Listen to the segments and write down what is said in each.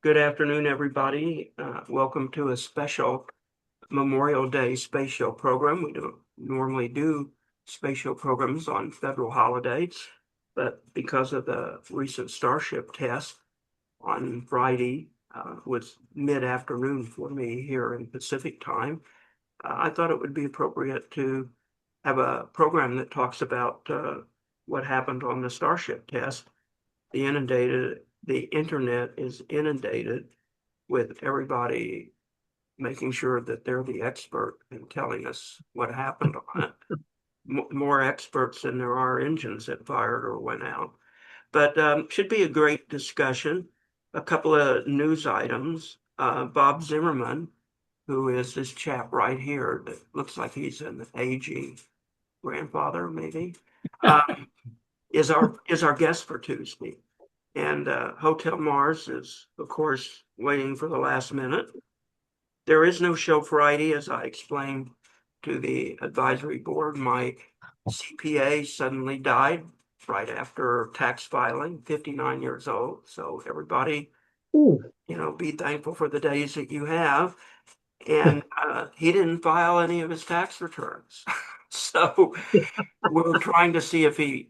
Good afternoon, everybody. Welcome to a special Memorial Day space show program. We don't normally do space show programs on federal holidays, but because of the recent StarShip test on Friday, was mid-afternoon for me here in Pacific time, I thought it would be appropriate to have a program that talks about what happened on the StarShip test. The internet is inundated with everybody making sure that they're the expert in telling us what happened on it. More experts than there are engines that fired or went out. But should be a great discussion. A couple of news items. Bob Zimmerman, who is this chap right here that looks like he's an aging grandfather, maybe, um, is our guest for Tuesday. And Hotel Mars is, of course, waiting for the last minute. There is no show Friday, as I explained to the advisory board. My CPA suddenly died right after tax filing, 59 years old. So everybody, Ooh. be thankful for the days that you have. And he didn't file any of his tax returns. So we're trying to see if he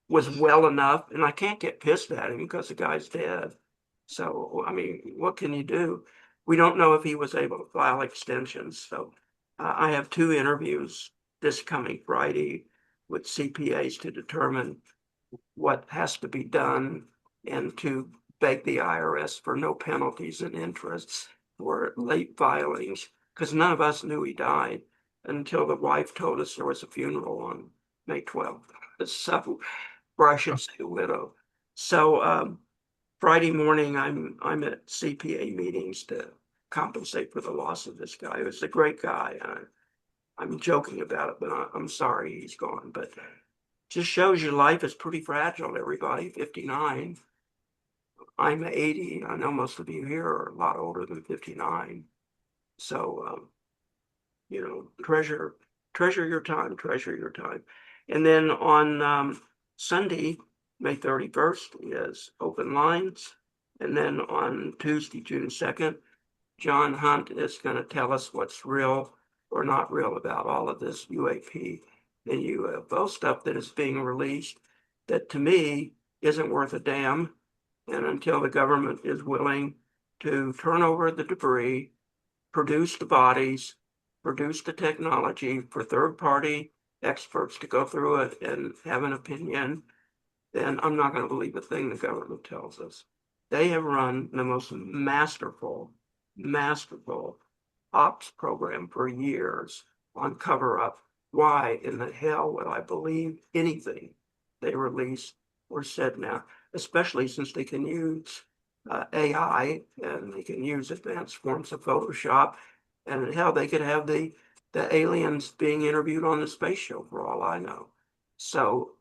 was well enough, and I can't get pissed at him because the guy's dead. So, I mean, what can you do? We don't know if he was able to file extensions. So, I have two interviews this coming Friday with CPAs to determine what has to be done and to beg the IRS for no penalties and interests for late filings, because none of us knew he died until the wife told us there was a funeral on May 12th. So, or I should say the widow. So Friday morning, I'm at CPA meetings to compensate for the loss of this guy. He was a great guy. I'm joking about it, but I'm sorry he's gone. But just shows you life is pretty fragile, everybody. 59. I'm 80. I know most of you here are a lot older than 59. So, treasure your time, treasure your time. And then on Sunday, May 31st is open lines. And then on Tuesday, June 2nd, John Hunt is going to tell us what's real or not real about all of this UAP and UFO stuff that is being released that to me isn't worth a damn. And until the government is willing to turn over the debris, produce the bodies, produce the technology for third-party experts to go through it and have an opinion, then I'm not going to believe a thing the government tells us. They have run the most masterful ops program for years on cover-up. Why in the hell would I believe anything they release or said now, especially since they can use AI and they can use advanced forms of Photoshop, and hell, they could have the aliens being interviewed on the space show for all I know. So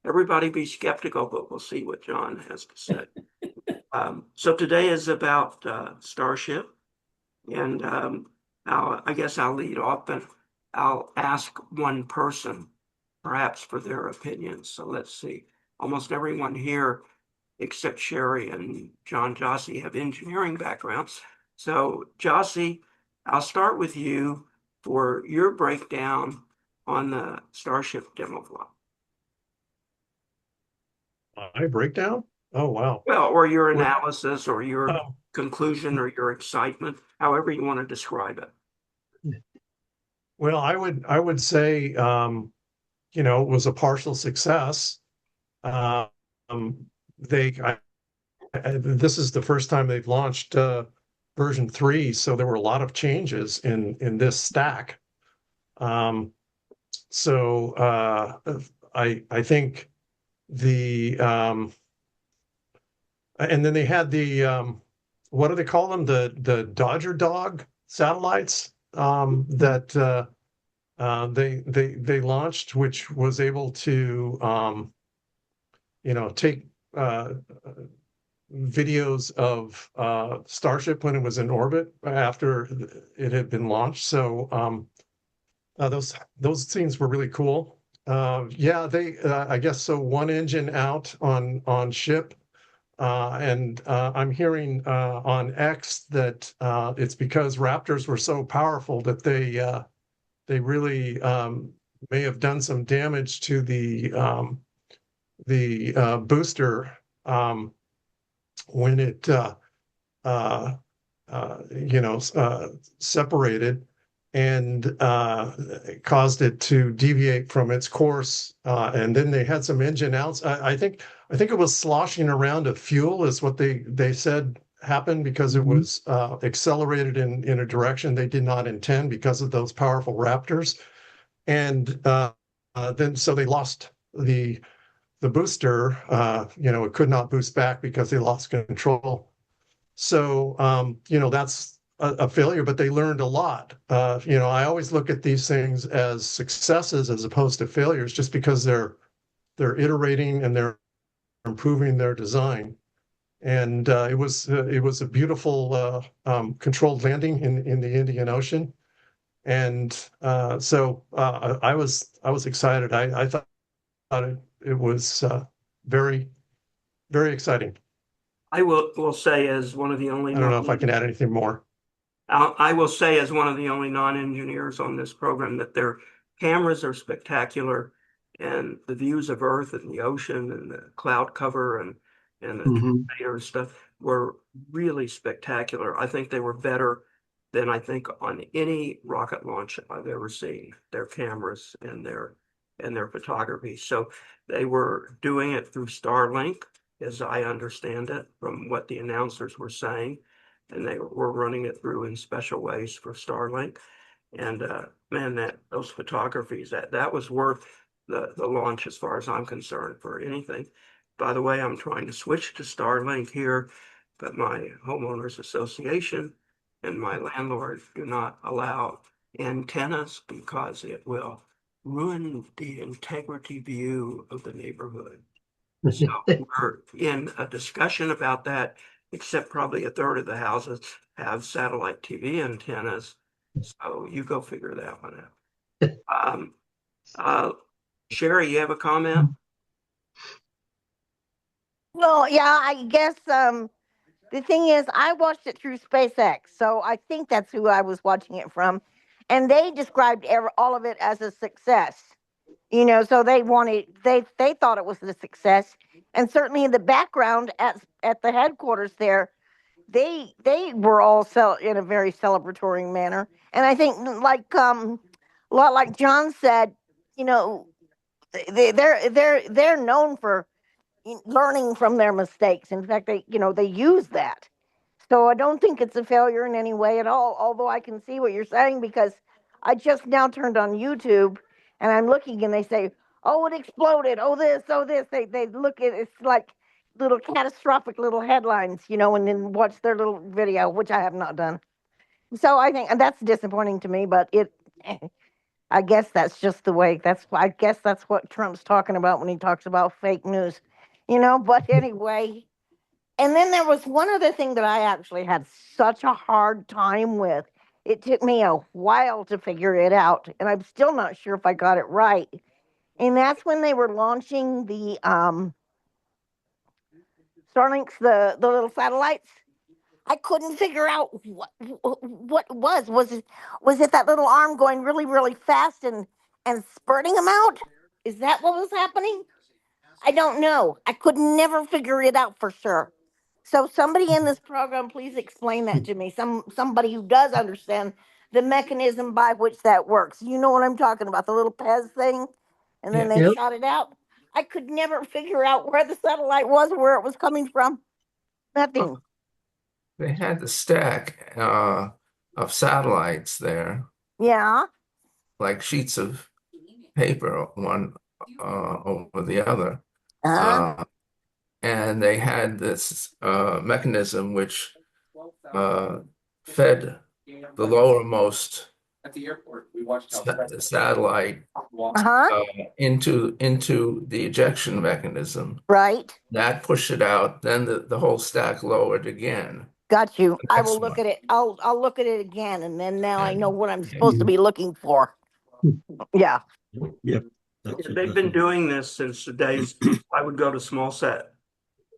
everybody be skeptical, but we'll see what John has to say. So today is about StarShip, and I guess I'll lead off, and I'll ask one person, perhaps for their opinions. So let's see. Almost everyone here, except Sherry and John Jossie, have engineering backgrounds. So Jossie, I'll start with you for your breakdown on the StarShip demo flight. My breakdown? Oh, wow. Well, or your Well, analysis or your oh, conclusion or your excitement, however you want to describe it. well, I would say it was a partial success. Um, they this is the first time they've launched version 3, so there were a lot of changes in this stack. Um, so I think the and then they had the what do they call them? The Dodger Dog satellites that they launched, which was able to take videos of Starship when it was in orbit after it had been launched. So those scenes were really cool. Yeah, they I guess so. One engine out on ship. and I'm hearing on X that it's because Raptors were so powerful that they really may have done some damage to the booster when it uh, separated and caused it to deviate from its course. And then they had some engine outs. I think it was sloshing around of fuel is what they said happened because it was accelerated in a direction they did not intend because of those powerful Raptors. And then so they lost the booster. It could not boost back because they lost control. So, that's a failure, but they learned a lot. I always look at these things as successes as opposed to failures, just because they're iterating and they're improving their design. And it was a beautiful controlled landing in the Indian Ocean. And so I was excited. I thought it was very, very exciting. I will say, as one of the only I don't know if I can add anything more. I will say, as one of the only non-engineers on this program, that their cameras are spectacular, and the views of Earth and the ocean and the cloud cover and the tornado and stuff were really spectacular. I think they were better than I think on any rocket launch I've ever seen. Their cameras and their photography. So they were doing it through Starlink, as I understand it, from what the announcers were saying, and they were running it through in special ways for Starlink. And man, those photographies, that was worth the launch as far as I'm concerned for anything. By the way, I'm trying to switch to Starlink here, but my homeowners association and my landlord do not allow antennas because it will ruin the integrity view of the neighborhood. So we're in a discussion about that, except probably a third of the houses have satellite TV antennas. So you go figure that one out. Sherry, you have a comment? Well, yeah, I guess the thing is, I watched it through SpaceX, so I think that's who I was watching it from, and they described all of it as a success. So they thought it was a success, and certainly in the background at the headquarters there, they were all in a very celebratory manner, and I think a lot like John said, you know, they're known for learning from their mistakes. In fact, they use that. So I don't think it's a failure in any way at all. Although I can see what you're saying because I just now turned on YouTube and I'm looking and they say, "Oh, it exploded. Oh, this. Oh, this." They look at it's like little catastrophic little headlines, and then watch their little video, which I have not done. So I think and that's disappointing to me, but I guess that's just the way. I guess that's what Trump's talking about when he talks about fake news, But anyway, and then there was one other thing that I actually had such a hard time with. It took me a while to figure it out, and I'm still not sure if I got it right. And that's when they were launching the Starlinks, the little satellites. I couldn't figure out what it was. Was it that little arm going really really fast and spurting them out? Is that what was happening? I don't know. I could never figure it out for sure. So somebody in this program, please explain that to me. Somebody who does understand the mechanism by which that works. You know what I'm talking about? The little Pez thing, and then Yeah, they shot it out. I could never figure out where the satellite was, where it was coming from. Nothing. they had the stack of satellites there, Yeah. like sheets of paper, one over the other. Uh-huh. Uh, and they had this mechanism which uh, fed the lowermost satellite Uh-huh. into the ejection mechanism. Right. That pushed it out. Then the whole stack lowered again. Got you. The I will next look one. at it. I'll look at it again, and then now I know And what I'm yeah, supposed to be looking for. Yeah. Yep. That's They've been doing this since the days I would go to small set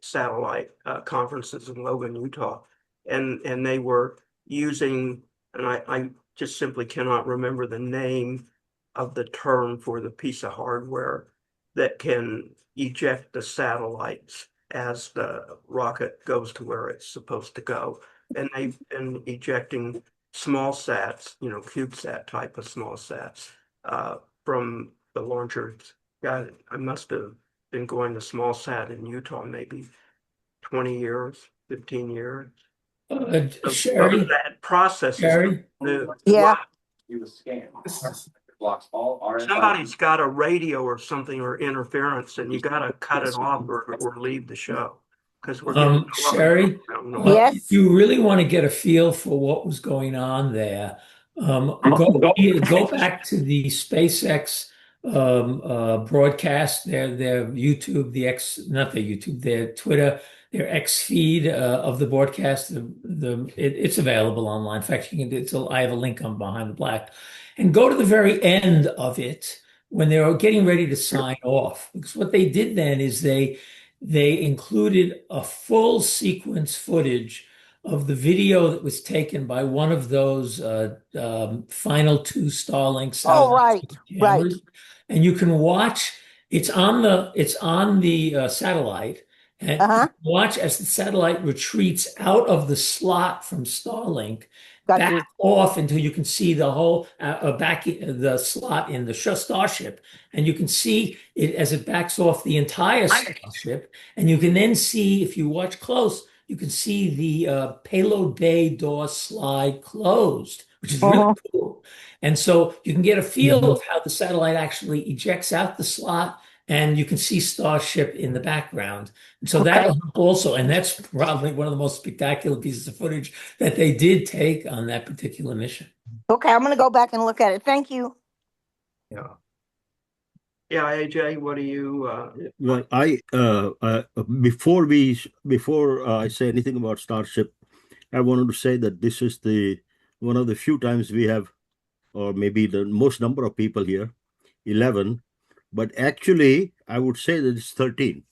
satellite conferences in Logan, Utah, and they were using, and I just simply cannot remember the name of the term for the piece of hardware that can eject the satellites as the rocket goes to where it's supposed to go. And they've been ejecting small sats, CubeSat type of small sats from the launchers. God, I must have been going to small sat in Utah maybe 20 years, 15 years. So Sherry, that process is Sherry, new. Yeah. Somebody's got a radio or something or interference, and you got to cut it off or leave the show because we're getting Sherry, Yes. if you really want to get a feel for what was going on there, go back to the SpaceX broadcast, their YouTube, not their YouTube, their Twitter, their X feed of the broadcast. It's available online. In fact, I have a link on Behind the Black, and go to the very end of it when they were getting ready to sign off. Because what they did then is they included a full sequence footage of the video that was taken by one of those final two Starlink Oh, right, cameras, and you can watch. It's on the satellite, and you Uh-huh. can watch as the satellite retreats out of the slot from Starlink, Got you. back off until you can see the whole the slot in the Starship, and you can see it as it backs off the entire Starship, and you can then see, if you watch close, you can see the payload bay door slide closed, which is really cool. And so you can get a feel of how the satellite actually ejects out the slot, and you can see Starship in the background. And so that'll help also, and that's probably one of the most spectacular pieces of footage that they did take on that particular mission. Okay, I'm going to go back and look at it. Thank you. Yeah. Yeah, AJ, what do you? Well, before I say anything about Starship, I wanted to say that this is the one of the few times we have, or maybe the most number of people here, 11. But actually, I would say that it's 13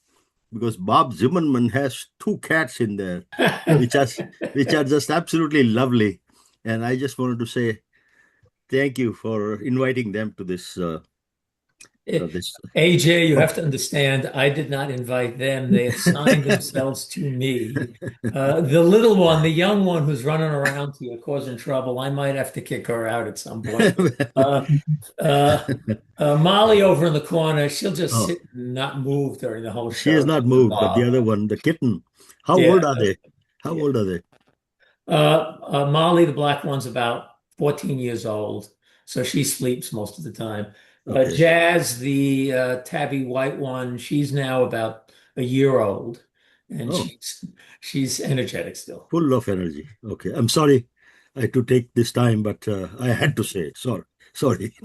because Bob Zimmerman has two cats in there, which are just absolutely lovely. And I just wanted to say thank you for inviting them to this. AJ, you have to understand, I did not invite them. They assigned themselves to me. The little one, the young one who's running around here causing trouble, I might have to kick her out at some point. Molly over in the corner, she'll just sit and not move during the whole show. She is not moved, but the other one, the kitten, how old are they? How old are they? Molly, the black one's about 14 years old, so she sleeps most of the time. Okay. Jazz, the tabby white one, she's now about a year old, and she's energetic still. Full of energy. Okay. I'm sorry I had to take this time, but I had to say it. Sorry.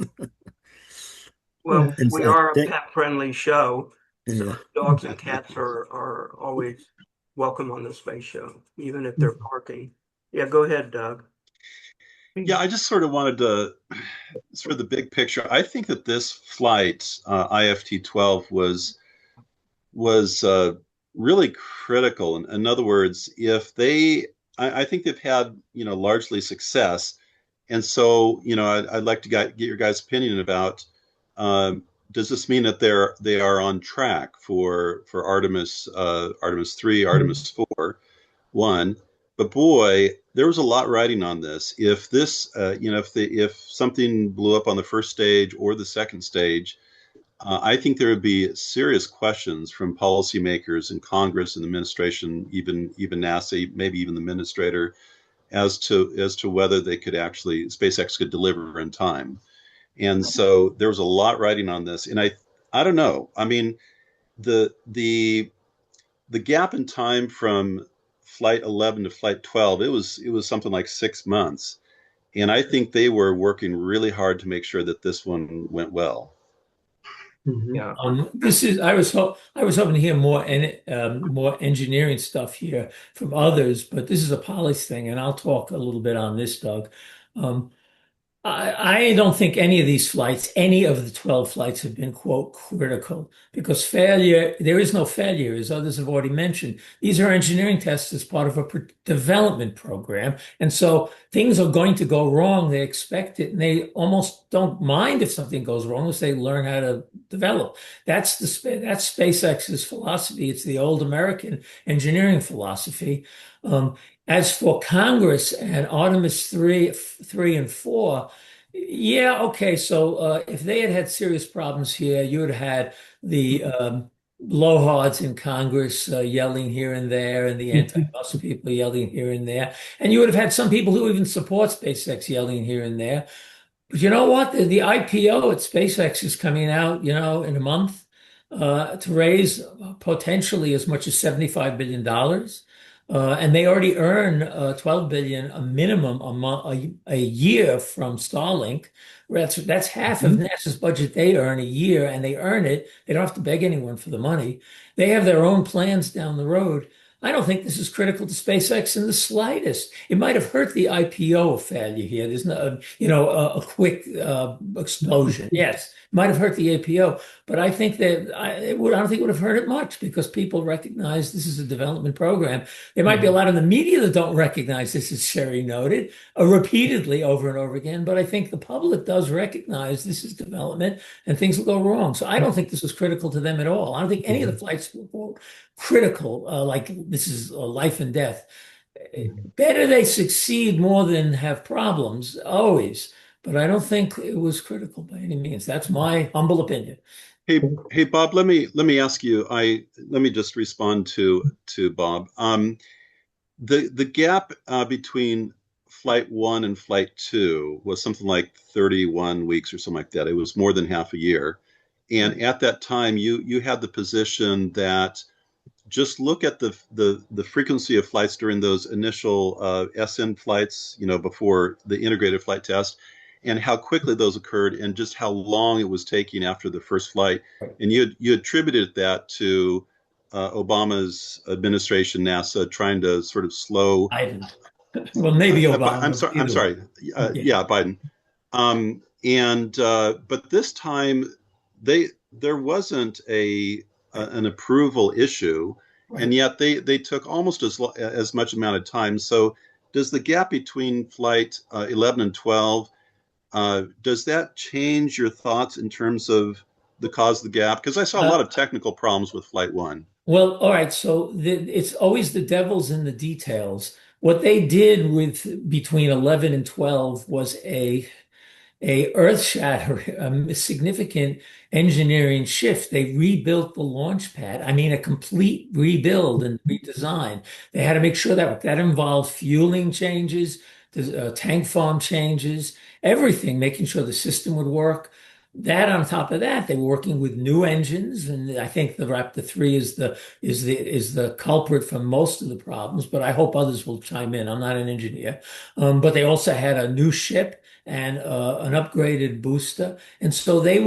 Well, And we are a pet-friendly show, so Yeah. dogs and cats are always welcome on the space show, even if they're barking. Yeah, go ahead, Doug. Yeah, I just sort of wanted to sort of the big picture. I think that this flight, IFT-12, was really critical. In other words, if I think they've had largely success, and so I'd like to get your guys' opinion about does this mean that they are on track for Artemis 3, Artemis 4, 1. But boy, there was a lot riding on this. If this, if something blew up on the first stage or the second stage, I think there would be serious questions from policymakers in Congress and the administration, even NASA, maybe even the administrator, as to whether they could SpaceX could deliver in time. And so there was a lot riding on this. And I don't know. I mean, the gap in time from flight 11 to flight 12, it was something like 6 months. And I think they were working really hard to make sure that this one went well. Yeah. I was hoping to hear more engineering stuff here from others, but this is a policy thing, and I'll talk a little bit on this, Doug. I don't think any of these flights, any of the 12 flights have been, quote, critical because failure, there is no failure, as others have already mentioned. These are engineering tests as part of a development program. And so things are going to go wrong. They expect it and they almost don't mind if something goes wrong as they learn how to develop. That's SpaceX's philosophy. It's the old American engineering philosophy. Um, as for Congress and Artemis 3 and 4, yeah, okay. So if they had had serious problems here, you would have had the blowhards in Congress yelling here and there, and the anti-Musk people yelling here and there, and you would have had some people who even support SpaceX yelling here and there. But you know what? The IPO at SpaceX is coming out, in a month to raise potentially as much as $75 billion. And they already earn 12 billion a minimum a year from Starlink. That's half of NASA's budget they earn a year, and they earn it. They don't have to beg anyone for the money. They have their own plans down the road. I don't think this is critical to SpaceX in the slightest. It might have hurt the IPO failure here. There's no, a quick explosion. Yes, it might have hurt the IPO, but I think that I don't think it would have hurt it much because people recognize this is a development program. There might be a lot of the media that don't recognize this, as Sherry noted, repeatedly over and over again. But I think the public does recognize this is development and things will go wrong. So I don't think this was critical to them at all. I don't think any of the flights were critical, like this is life and death. Better they succeed more than have problems, always. But I don't think it was critical by any means. That's my humble opinion. Hey, Bob. Let me ask you. Let me just respond to Bob. The gap between flight 1 and flight 2 was something like 31 weeks or something like that. It was more than half a year, and at that time, you had the position that just look at the frequency of flights during those initial SN flights, before the integrated flight test, and how quickly those occurred, and just how long it was taking after the first flight. And you attributed that to Obama's administration, NASA, trying to sort of slow. Biden. Well, maybe Obama. I'm sorry. I'm sorry. Yeah, Biden. But this time, there wasn't an approval issue, and yet they took almost as much amount of time. So does the gap between flight 11 and 12, does that change your thoughts in terms of the cause of the gap? Because I saw a lot of technical problems with flight 1. Well, all right. So it's always the devil's in the details. What they did between 11 and 12 was a earth-shattering, significant engineering shift. They rebuilt the launch pad. I mean, a complete rebuild and redesign. They had to make sure that involved fueling changes, tank farm changes, everything, making sure the system would work. That on top of that, they were working with new engines, and I think the Raptor 3 is the culprit for most of the problems. But I hope others will chime in. I'm not an engineer, but they also had a new ship and an upgraded booster, and so they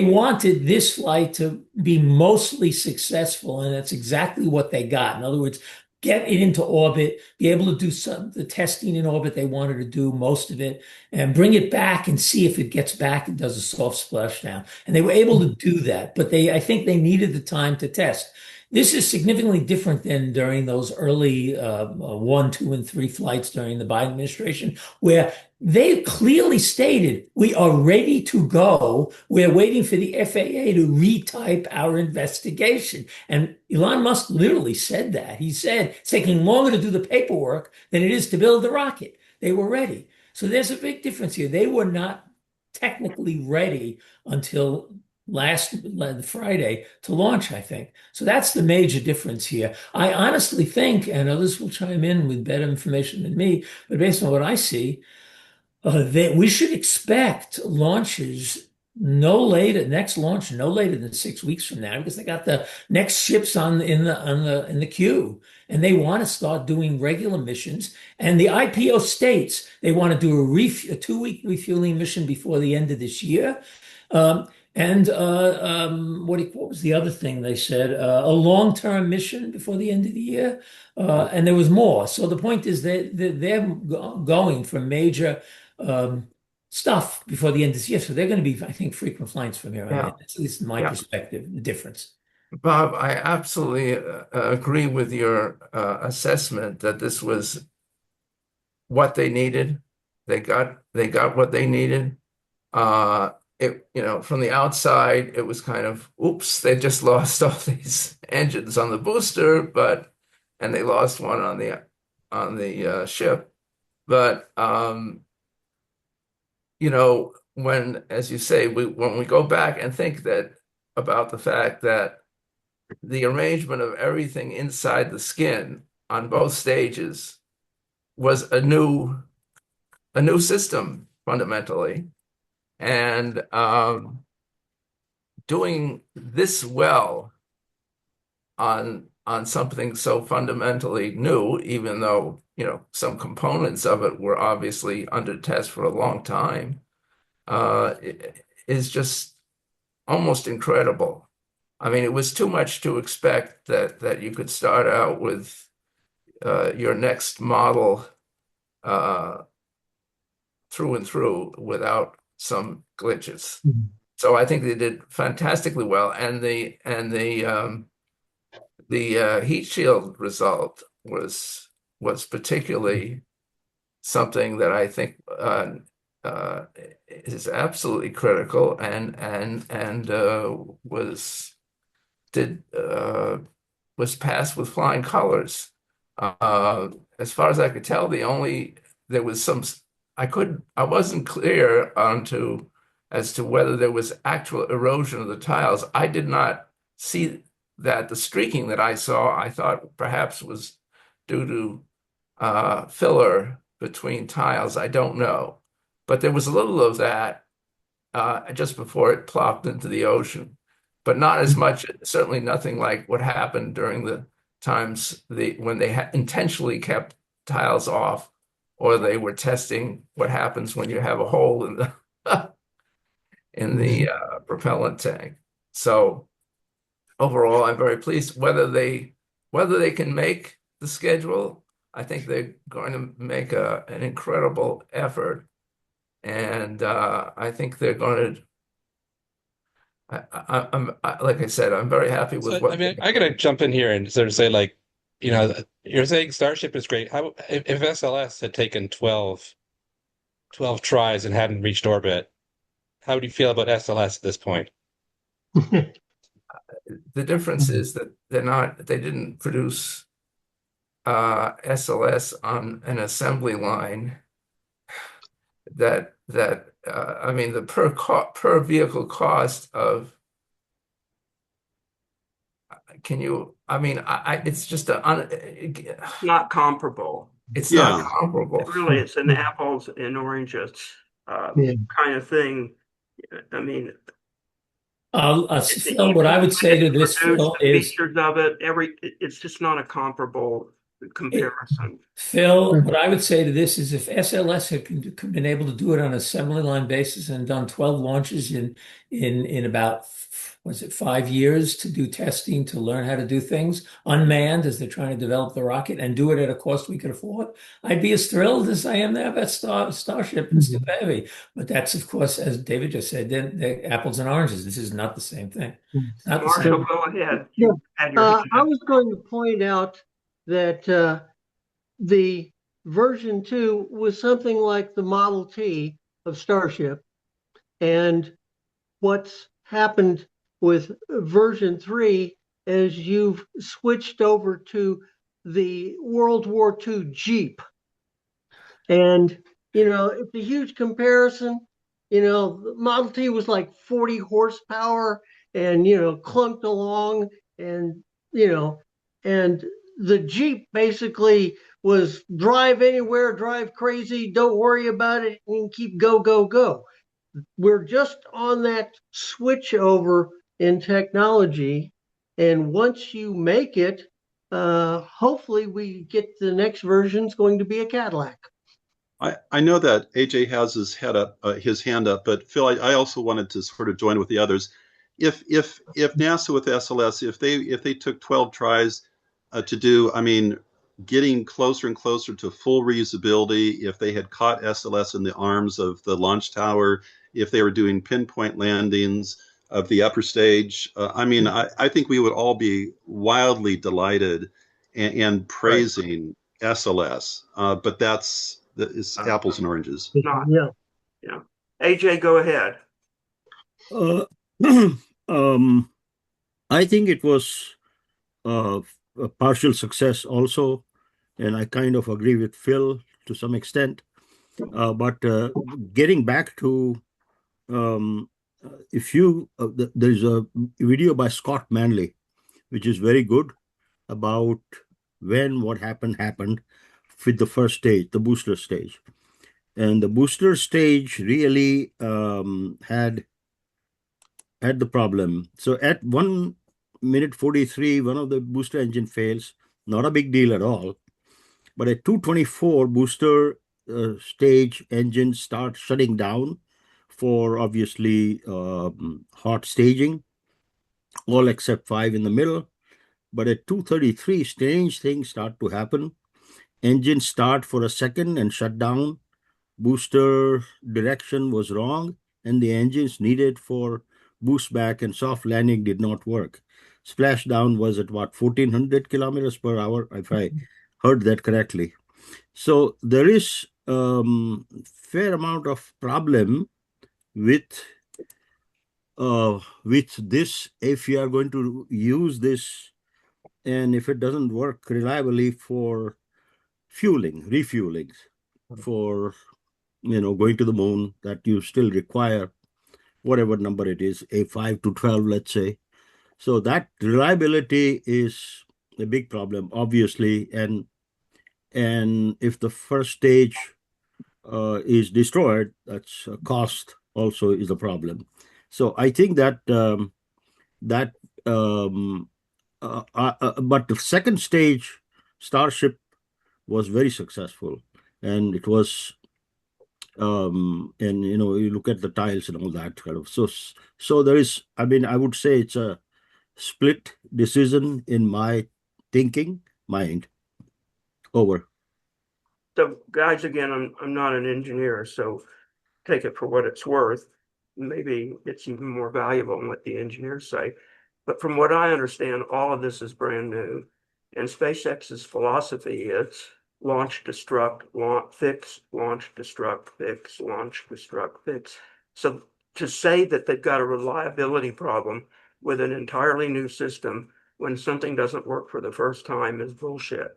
wanted this flight to be mostly successful, and that's exactly what they got. In other words, get it into orbit, be able to do the testing in orbit they wanted to do, most of it, and bring it back and see if it gets back and does a soft splashdown. And they were able to do that, but I think they needed the time to test. This is significantly different than during those early 1, 2, and 3 flights during the Biden administration, where they clearly stated, we are ready to go. We're waiting for the FAA to retype our investigation. And Elon Musk literally said that. He said it's taking longer to do the paperwork than it is to build the rocket. They were ready. So there's a big difference here. They were not technically ready until last Friday to launch, I think. So that's the major difference here. I honestly think, and others will chime in with better information than me, but based on what I see, that we should expect launches next launch no later than 6 weeks from now, because they got the next ships in the queue, and they want to start doing regular missions. And the IPO states they want to do a 2-week refueling mission before the end of this year. And what was the other thing they said? A long-term mission before the end of the year. And there was more. So the point is that they're going for major stuff before the end of this year. So they're going to be, I think, frequent flights from here on Yeah. in. That's at least in my Yeah. perspective, the difference. Bob, I absolutely agree with your assessment that this was what they needed. They got what they needed. From the outside, it was kind of, oops, they just lost all these engines on the booster, and they lost one on the ship. But when, as you say, when we go back and think that about the fact that the arrangement of everything inside the skin on both stages was a new system fundamentally, and doing this well on something so fundamentally new, even though some components of it were obviously under test for a long time, is just almost incredible. I mean, it was too much to expect that you could start out with your next model through and through without some glitches. Mhm. So I think they did fantastically well, and the heat shield result was particularly something that I think is absolutely critical, and was passed with flying colors. As far as I could tell, there was some I wasn't clear as to whether there was actual erosion of the tiles. I did not see that. The streaking that I saw, I thought perhaps was due to filler between tiles. I don't know, but there was a little of that just before it plopped into the ocean, but not as much. Certainly nothing like what happened during the times when they intentionally kept tiles off, or they were testing what happens when you have a hole in the propellant tank. So overall, I'm very pleased. Whether they can make the schedule, I think they're going to make an incredible effort, and I think they're going to. Like I said, I'm very happy with So, what. I mean, I gotta jump in here and sort of say, like, you're saying Starship is great. How if SLS had taken 12 tries and hadn't reached orbit, how would you feel about SLS at this point? The difference is that they didn't produce SLS on an assembly line that I mean, the per vehicle cost of, I mean, it's just Not comparable. it's Yeah. not comparable. Really, it's an apples and oranges Yeah. kind of thing. I mean, Phil, what I would say to this, Phil, the is features of it, it's just not a comparable comparison. Phil, what I would say to this is if SLS had been able to do it on an assembly line basis and done 12 launches in about, was it 5 years to do testing, to learn how to do things unmanned as they're trying to develop the rocket and do it at a cost we could afford, I'd be as thrilled as I am now about Starship and Super Heavy. But that's, of course, as David just said, they're apples and oranges. This is not the same thing. It's not the same. Marshall, go ahead. Yeah. You had your hand I up. was going to point out that the version 2 was something like the Model T of Starship. And what's happened with version 3 is you've switched over to the World War II Jeep. And, it's a huge comparison. The Model T was like 40 horsepower and, clunked along, and, and the Jeep basically was drive anywhere, drive crazy, don't worry about it, and keep go, go, go. We're just on that switch over in technology. And once you make it, hopefully we get the next version is going to be a Cadillac. I know that AJ has his hand up, but Phil, I also wanted to sort of join with the others. If NASA with SLS, if they took 12 tries to do, I mean, getting closer and closer to full reusability, if they had caught SLS in the arms of the launch tower, if they were doing pinpoint landings of the upper stage, I think we would all be wildly delighted and praising SLS. But it's apples and oranges. Not, Yeah. yeah. AJ, go ahead. Uh, I think it was a partial success also, and I kind of agree with Phil to some extent. But getting back to there's a video by Scott Manley, which is very good about when what happened with the first stage, the booster stage. And the booster stage really had the problem. So at 1 minute 43, one of the booster engine fails. Not a big deal at all. But at 2:24, booster stage engine start shutting down for obviously hot staging, all except 5 in the middle. But at 2:33, strange things start to happen. Engine start for a second and shut down. Booster direction was wrong, and the engines needed for boost back and soft landing did not work. Splashdown was at what, 1400 kilometers per hour, if I heard that correctly. So there is fair amount of problem with this if you are going to use this, and if it doesn't work reliably for refueling for going to the moon, that you still require whatever number it is, a 5 to 12, let's say. So that reliability is a big problem, obviously, and if the first stage is destroyed, that's a cost also is a problem. So I think that but the second stage, Starship, was very successful, and it was and you look at the tiles and all that kind of. So there is, I would say it's a split decision in my thinking mind. Over. So guys, again, I'm not an engineer, so take it for what it's worth. Maybe it's even more valuable than what the engineers say. But from what I understand, all of this is brand new. And SpaceX's philosophy is launch, destruct, fix, launch, destruct, fix, launch, destruct, fix. So to say that they've got a reliability problem with an entirely new system when something doesn't work for the first time is bullshit.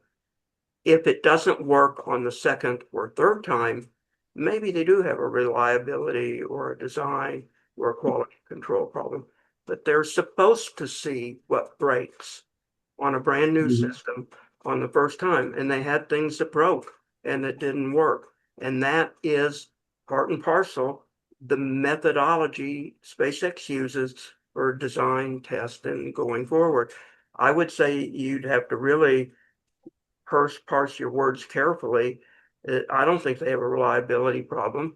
If it doesn't work on the second or third time, maybe they do have a reliability or a design or a quality control problem. But they're supposed to see what breaks on a brand new system on the first time. And they had things that broke and that didn't work. And that is part and parcel the methodology SpaceX uses for design, test, and going forward. I would say you'd have to really parse your words carefully. I don't think they have a reliability problem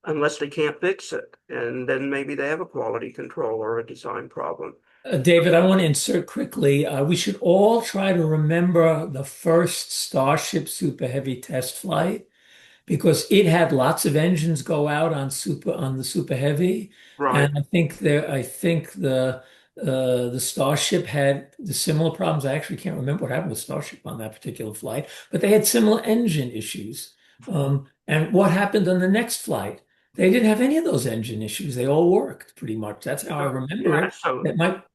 unless they can't fix it. And then maybe they have a quality control or a design problem. David, I want to insert quickly. We should all try to remember the first Starship Super Heavy test flight, because it had lots of engines go out on the Super Heavy, Right. and I think the Starship had the similar problems. I actually can't remember what happened with Starship on that particular flight, but they had similar engine issues. And what happened on the next flight? They didn't have any of those engine issues. They all worked pretty much. That's how I remember Yeah, it. so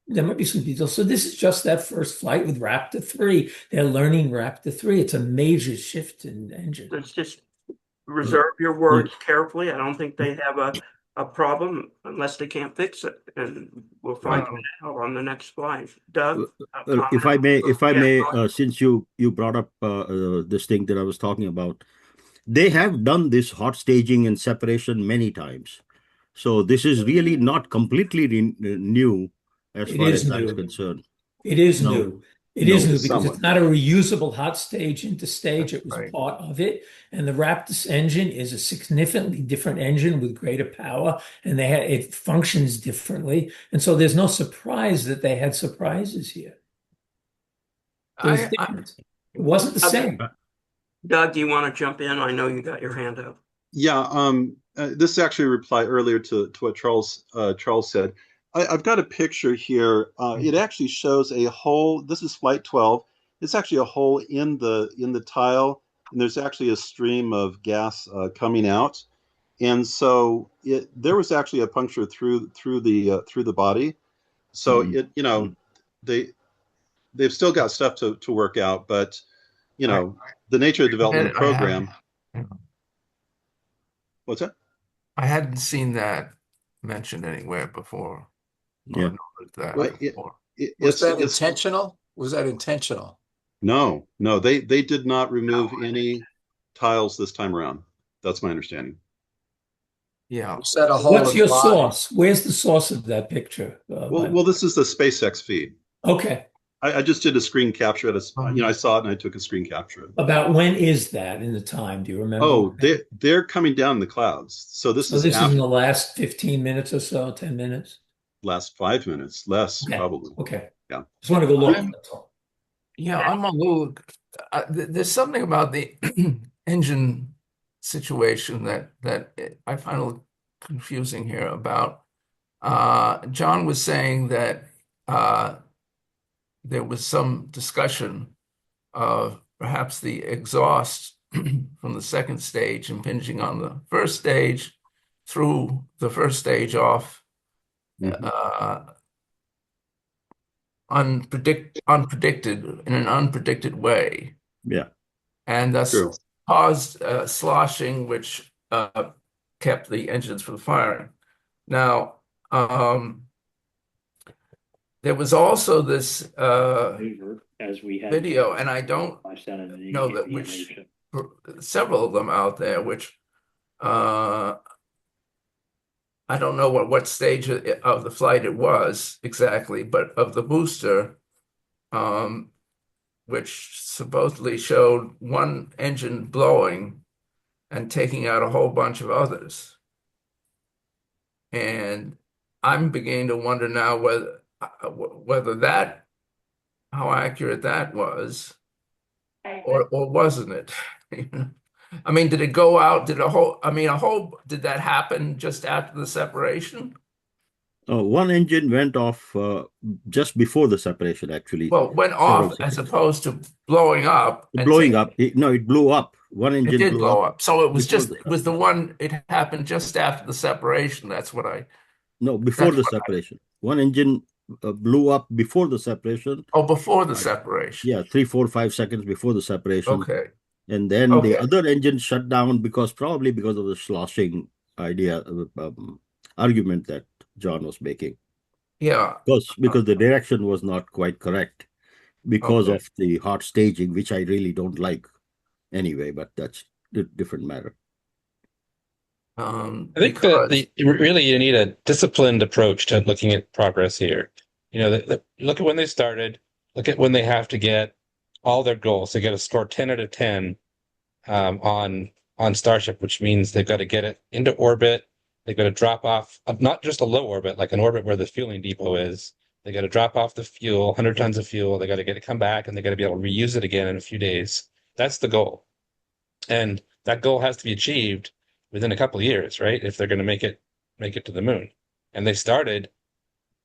There might be some details. So this is just that first flight with Raptor 3. They're learning Raptor 3. It's a major shift in engine. let's just reserve your words carefully. I don't think they have a problem unless they can't fix it. And we'll find that out on the next flight. Doug? If I may, go ahead. since you brought up this thing that I was talking about, they have done this hot staging and separation many times. So this is really not completely new as It far is as that's new. concerned. It is No. new. It is No, new because somewhat. it's not a reusable hot stage into stage. It was right. part of it. And the Raptor engine is a significantly different engine with greater power, and it functions differently. And so there's no surprise that they had surprises here. There's I, difference. It wasn't the Okay. same. Doug, do you want to jump in? I know you got your hand up. Yeah, this is actually a reply earlier to what Charles said. I've got a picture here. It actually shows a hole. This is flight 12. It's actually a hole in the tile, and there's actually a stream of gas coming out. And so there was actually a puncture through the body. So they've still got stuff to work out, but the nature of the development program. What's that? I hadn't seen that mentioned anywhere before. Yeah. That Well, before. Was that intentional? Was that intentional? No, they did not remove any tiles this time around. That's my understanding. Yeah. Was that a hole What's in your the body? source? Where's the source of that picture? Well, this is the SpaceX feed. Okay. I just did a screen capture at I saw it and I took a screen capture. About when is that in the time? Do you remember? Oh, they're coming down in the clouds. So this is this is in the last 15 minutes or so, 10 minutes? last 5 minutes, less Okay. probably. Okay. Yeah. Just want to go look. That's all. Yeah, I'm a little. There's something about the engine situation that I find a little confusing here. About John was saying that there was some discussion of perhaps the exhaust from the second stage impinging on the first stage, threw the first stage off. Unpredicted in an unpredicted way, Yeah. and thus True. caused sloshing, which kept the engines from firing. Now, there was also this video, and I don't know that which several of them out there, which I don't know what stage of the flight it was exactly, but of the booster, which supposedly showed one engine blowing and taking out a whole bunch of others. And I'm beginning to wonder now whether that, how accurate that was, or wasn't it? I mean, did it go out? Did did that happen just after the separation? One engine went off just before the separation, actually. Well, went off as opposed to blowing up. Blowing up. No, it blew up. One engine It did blew blow up. up. So it was before it was the one, it happened just after the separation. That's what I. No, before That's the what separation. One engine blew up before the separation. Oh, before the separation. Yeah, 3, 4, 5 seconds before the separation. Okay. And then the Okay. other engine shut down probably because of the sloshing argument that John was making. Yeah. Because the direction was not quite correct because Okay. of the hot staging, which I really don't like anyway, but that's a different matter. I think that really you need a disciplined approach to looking at progress here. Look at when they started, look at when they have to get all their goals. They got to score 10 out of 10 on Starship, which means they've got to get it into orbit. They've got to drop off, not just a low orbit, like an orbit where the fueling depot is. They got to drop off the fuel, 100 tons of fuel. They got to get it come back, and they got to be able to reuse it again in a few days. That's the goal. And that goal has to be achieved within a couple of years, right? If they're going to make it to the moon. And they started,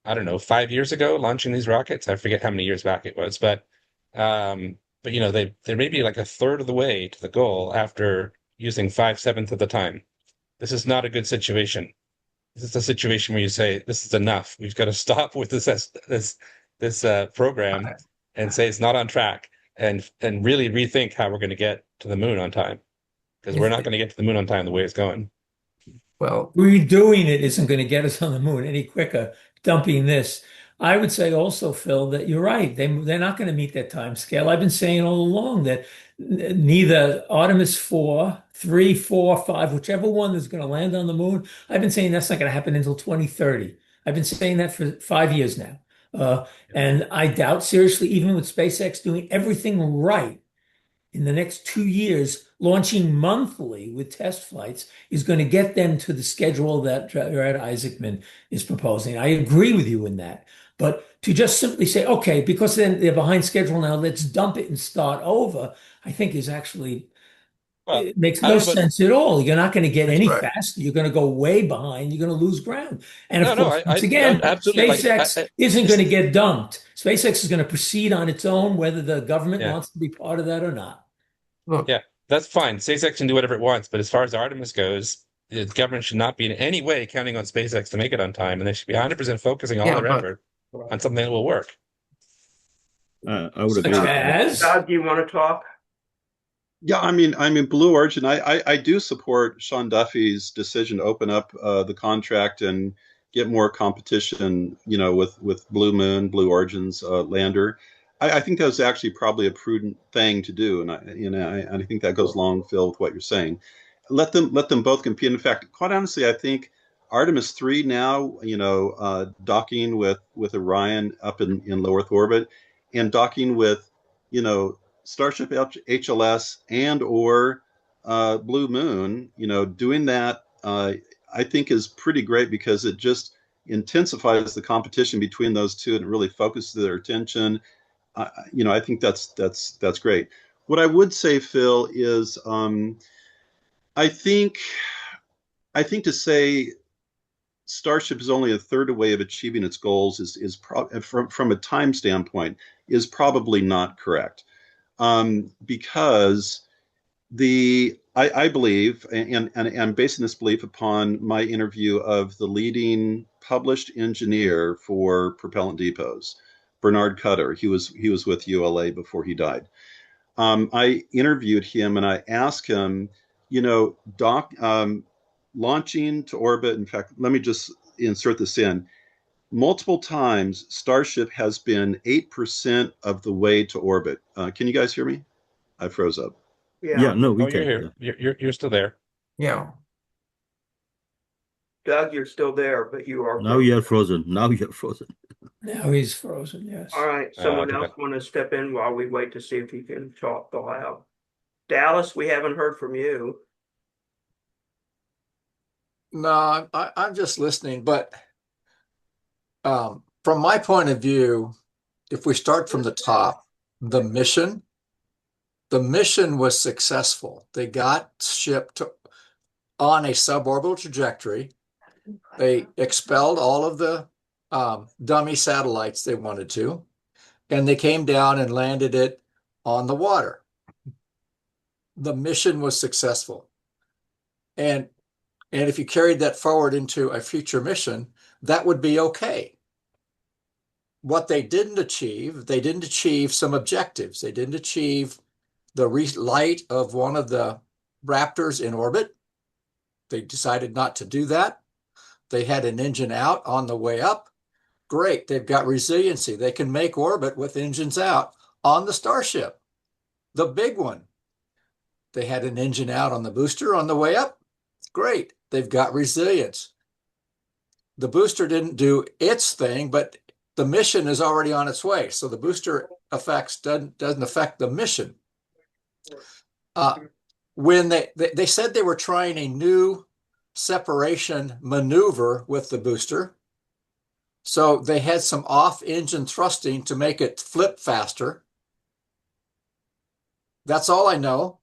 I don't know, 5 years ago launching these rockets. I forget how many years back it was, but they're maybe like a third of the way to the goal after using 5/7 of the time. This is not a good situation. This is a situation where you say, this is enough. We've got to stop with this program and say it's not on track and really rethink how we're going to get to the moon on time. Because we're not going to get to the moon on time the way it's going. Well, redoing it isn't going to get us on the moon any quicker. Dumping this. I would say also, Phil, that you're right. They're not going to meet that time scale. I've been saying all along that neither Artemis 4, 3, 4, 5, whichever one is going to land on the moon, I've been saying that's not going to happen until 2030. I've been saying that for 5 years now. And I doubt seriously, even with SpaceX doing everything right, in the next 2 years, launching monthly with test flights is going to get them to the schedule that Red Isaacman is proposing. I agree with you in that. But to just simply say, okay, because then they're behind schedule now, let's dump it and start over, I think is actually, Well, it makes I no don't know, but sense at all. You're not going to get That's any right. faster. You're going to go way behind. You're going to lose ground. And of no, course, once I again, absolutely like. SpaceX isn't going to get dumped. SpaceX is going to proceed on its own, whether the government Yeah, wants to be part of that or not. Look, yeah, that's fine. SpaceX can do whatever it wants, but as far as Artemis goes, the government should not be in any way counting on SpaceX to make it on time, and they should be 100% focusing all yeah, their but effort on something that will work. I would Such agree. as, Doug, do you want to talk? Yeah, I mean, Blue Origin. I do support Sean Duffy's decision to open up the contract and get more competition. With Blue Moon, Blue Origin's lander. I think that was actually probably a prudent thing to do, and I think that goes along, Phil, with what you're saying. Let them both compete. In fact, quite honestly, I think Artemis 3 now, docking with Orion up in low Earth orbit, and docking with, Starship HLS and or Blue Moon, doing that, I think is pretty great because it just intensifies the competition between those two and it really focuses their attention. I think that's great. What I would say, Phil, is I think to say Starship is only a third way of achieving its goals from a time standpoint is probably not correct. Because I believe, and I'm basing this belief upon my interview of the leading published engineer for propellant depots, Bernard Cutter. He was with ULA before he died. I interviewed him and I asked him, launching to orbit. In fact, let me just insert this in. Multiple times, Starship has been 8% of the way to orbit. Can you guys hear me? I froze up. Yeah, Yeah. no, we Oh, you're can. here. You're still there. yeah. Doug, you're still there, but you are Now you're frozen. frozen. Now you're frozen. now he's frozen, yes. All right, someone too else bad. want to step in while we wait to see if he can talk aloud? Dallas, we haven't heard from you. No, I'm just listening. But from my point of view, if we start from the top, the mission was successful. They got shipped on a suborbital trajectory. They expelled all of the dummy satellites they wanted to, and they came down and landed it on the water. The mission was successful. And if you carried that forward into a future mission, that would be okay. What they didn't achieve some objectives. They didn't achieve the relight of one of the Raptors in orbit. They decided not to do that. They had an engine out on the way up. Great, they've got resiliency. They can make orbit with engines out on the Starship, the big one. They had an engine out on the booster on the way up. Great, they've got resilience. The booster didn't do its thing, but the mission is already on its way. So the booster effects doesn't affect the mission. When they said they were trying a new separation maneuver with the booster. So they had some off-engine thrusting to make it flip faster. That's all I know.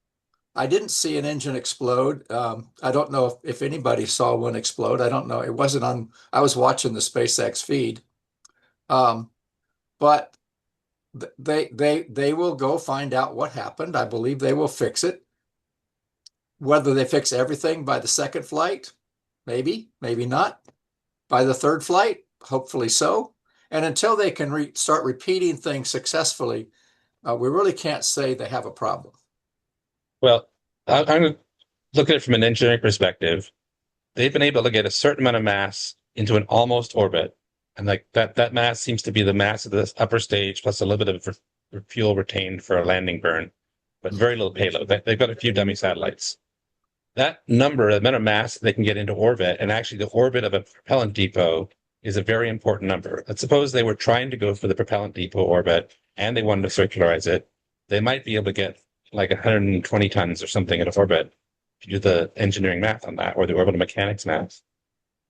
I didn't see an engine explode. I don't know if anybody saw one explode. I don't know. It wasn't on. I was watching the SpaceX feed. But they will go find out what happened. I believe they will fix it. Whether they fix everything by the second flight, maybe not. By the third flight, hopefully so. And until they can start repeating things successfully, we really can't say they have a problem. Well, I'm going to look at it from an engineering perspective. They've been able to get a certain amount of mass into an almost orbit. And like that mass seems to be the mass of the upper stage plus a little bit of fuel retained for a landing burn, but very little payload. They've got a few dummy satellites. That number, the amount of mass they can get into orbit, and actually the orbit of a propellant depot is a very important number. Let's suppose they were trying to go for the propellant depot orbit and they wanted to circularize it. They might be able to get like 120 tons or something at orbit if you do the engineering math on that, or the orbital mechanics math.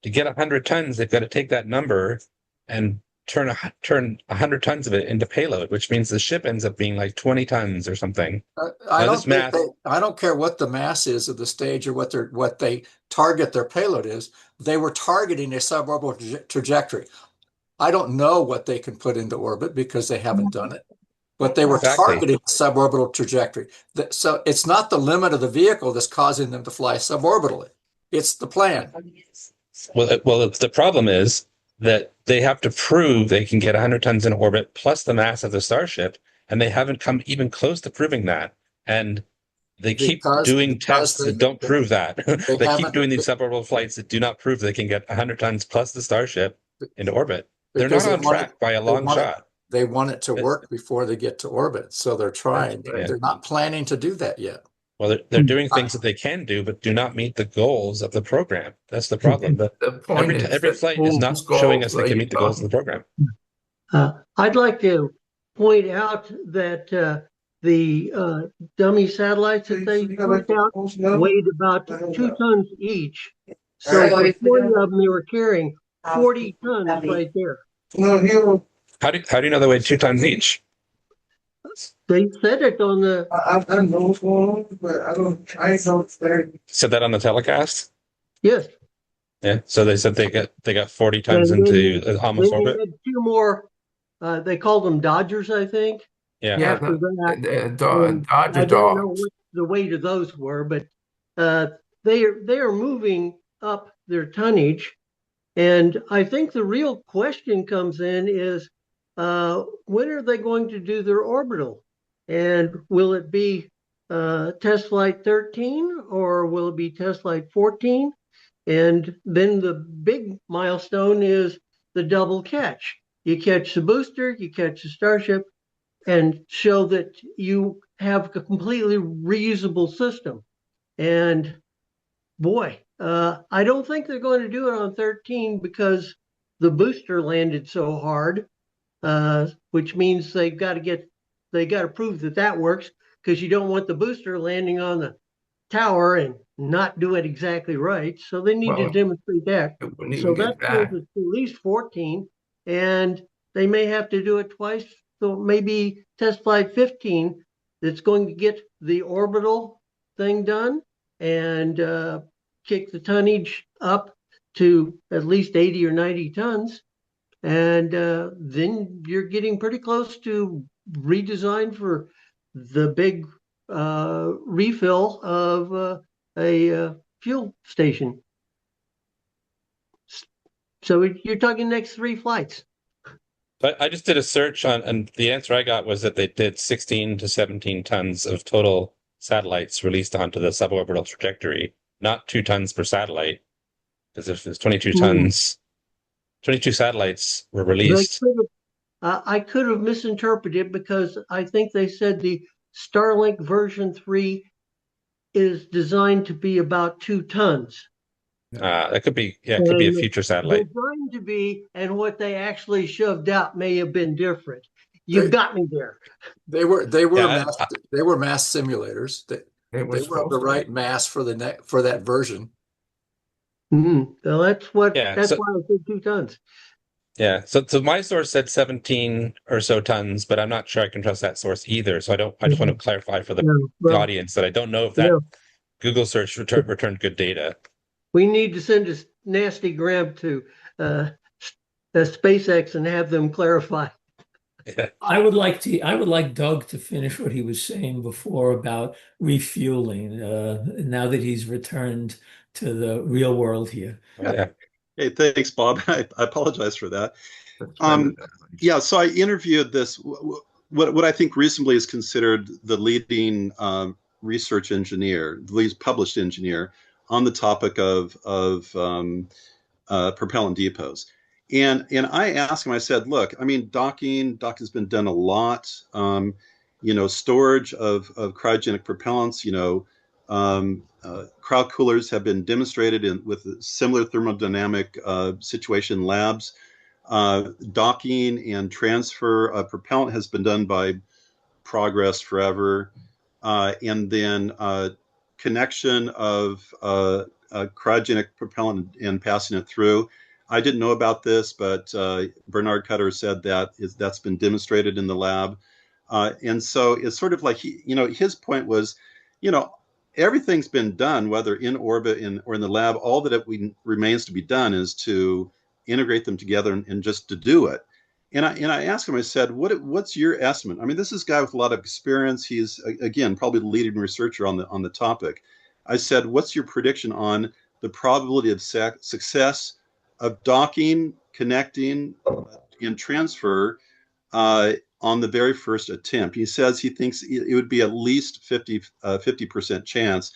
To get 100 tons, they've got to take that number and turn 100 tons of it into payload, which means the ship ends up being like 20 tons or something. I Now, don't this think math, I don't care what the mass is of the stage or what they target their payload is. They were targeting a suborbital trajectory. I don't know what they can put into orbit because they haven't done it, but they were Exactly. targeting a suborbital trajectory. So it's not the limit of the vehicle that's causing them to fly suborbitally. It's the plan. well, the problem is that they have to prove they can get 100 tons in orbit plus the mass of the Starship, and they haven't come even close to proving that. And they keep doing tests that don't prove that. They They keep haven't doing these suborbital flights that do not prove they can get 100 tons plus the Starship into orbit. They're because not on track by a long shot. They want it to work before they get to orbit, so they're trying. right. They're not planning to do that yet. Well, they're doing things that they can do, but do not meet the goals of the program. That's the problem. But The point is every that flight is not whose showing goals us they are can you meet the goals of the talking? program. I'd like to point out that the dummy satellites that they put out weighed about 2 tons each. So for 40 of them, they were carrying 40 tons right there. How do you know they weigh 2 tons each? They said it on the. Said that on the telecast? Yes. Yeah. So they said they got 40 tons And into then almost they orbit. had 2 more. They called them Dodgers, I think. Yeah. Yeah, After that, the and Dodger I don't know dogs. what the weight of those were, but they are moving up their tonnage, and I think the real question comes in is when are they going to do their orbital, and will it be test flight 13 or will it be test flight 14? And then the big milestone is the double catch. You catch the booster, you catch the Starship, and show that you have a completely reusable system. And boy, I don't think they're going to do it on 13 because the booster landed so hard, which means they got to prove that that works, because you don't want the booster landing on the tower and not do it exactly right. So they need to Well, demonstrate that. it wouldn't even So get that shows back. it's at least 14, and they may have to do it twice. So maybe test flight 15 that's going to get the orbital thing done and kick the tonnage up to at least 80 or 90 tons. And then you're getting pretty close to redesign for the big refill of a fuel station. So you're talking next 3 flights. But I just did a search on, and the answer I got was that they did 16 to 17 tons of total satellites released onto the suborbital trajectory, not 2 tons per satellite. Because if there's 22 tons, 22 satellites were released. I could have misinterpreted, because I think they said the Starlink version 3 is designed to be about 2 tons. That could be, yeah, it could be a future satellite. Designed to be, and what they actually shoved out may have been different. You got me there. They were Yeah, mass simulators. They were of supposed the to right be. mass for for that version. So that's why I said 2 tons. Yeah. So my source said 17 or so tons, but I'm not sure I can trust that source either. So I just want to clarify for the audience that I don't know if that Google search returned good data. We need to send a nasty gram to SpaceX and have them clarify. Yeah. I would like Doug to finish what he was saying before about refueling, now that he's returned to the real world here. Yeah. Hey, thanks, Bob. I apologize for that. That's better than- Yeah, so I interviewed this, what I think reasonably is considered the leading research engineer, the lead published engineer on the topic of propellant depots. And I asked him, I said, look, I mean, docking's been done a lot. Storage of cryogenic propellants, crowd coolers have been demonstrated with similar thermodynamic situation labs. Docking and transfer of propellant has been done by Progress forever. And then connection of cryogenic propellant and passing it through. I didn't know about this, but Bernard Cutter said that that's been demonstrated in the lab. And so it's sort of like, his point was, everything's been done, whether in orbit or in the lab. All that remains to be done is to integrate them together and just to do it. And I asked him, I said, what's your estimate? I mean, this is a guy with a lot of experience. He's, again, probably the leading researcher on the topic. I said, what's your prediction on the probability of success of docking, connecting, and transfer on the very first attempt? He says he thinks it would be at least 50% chance.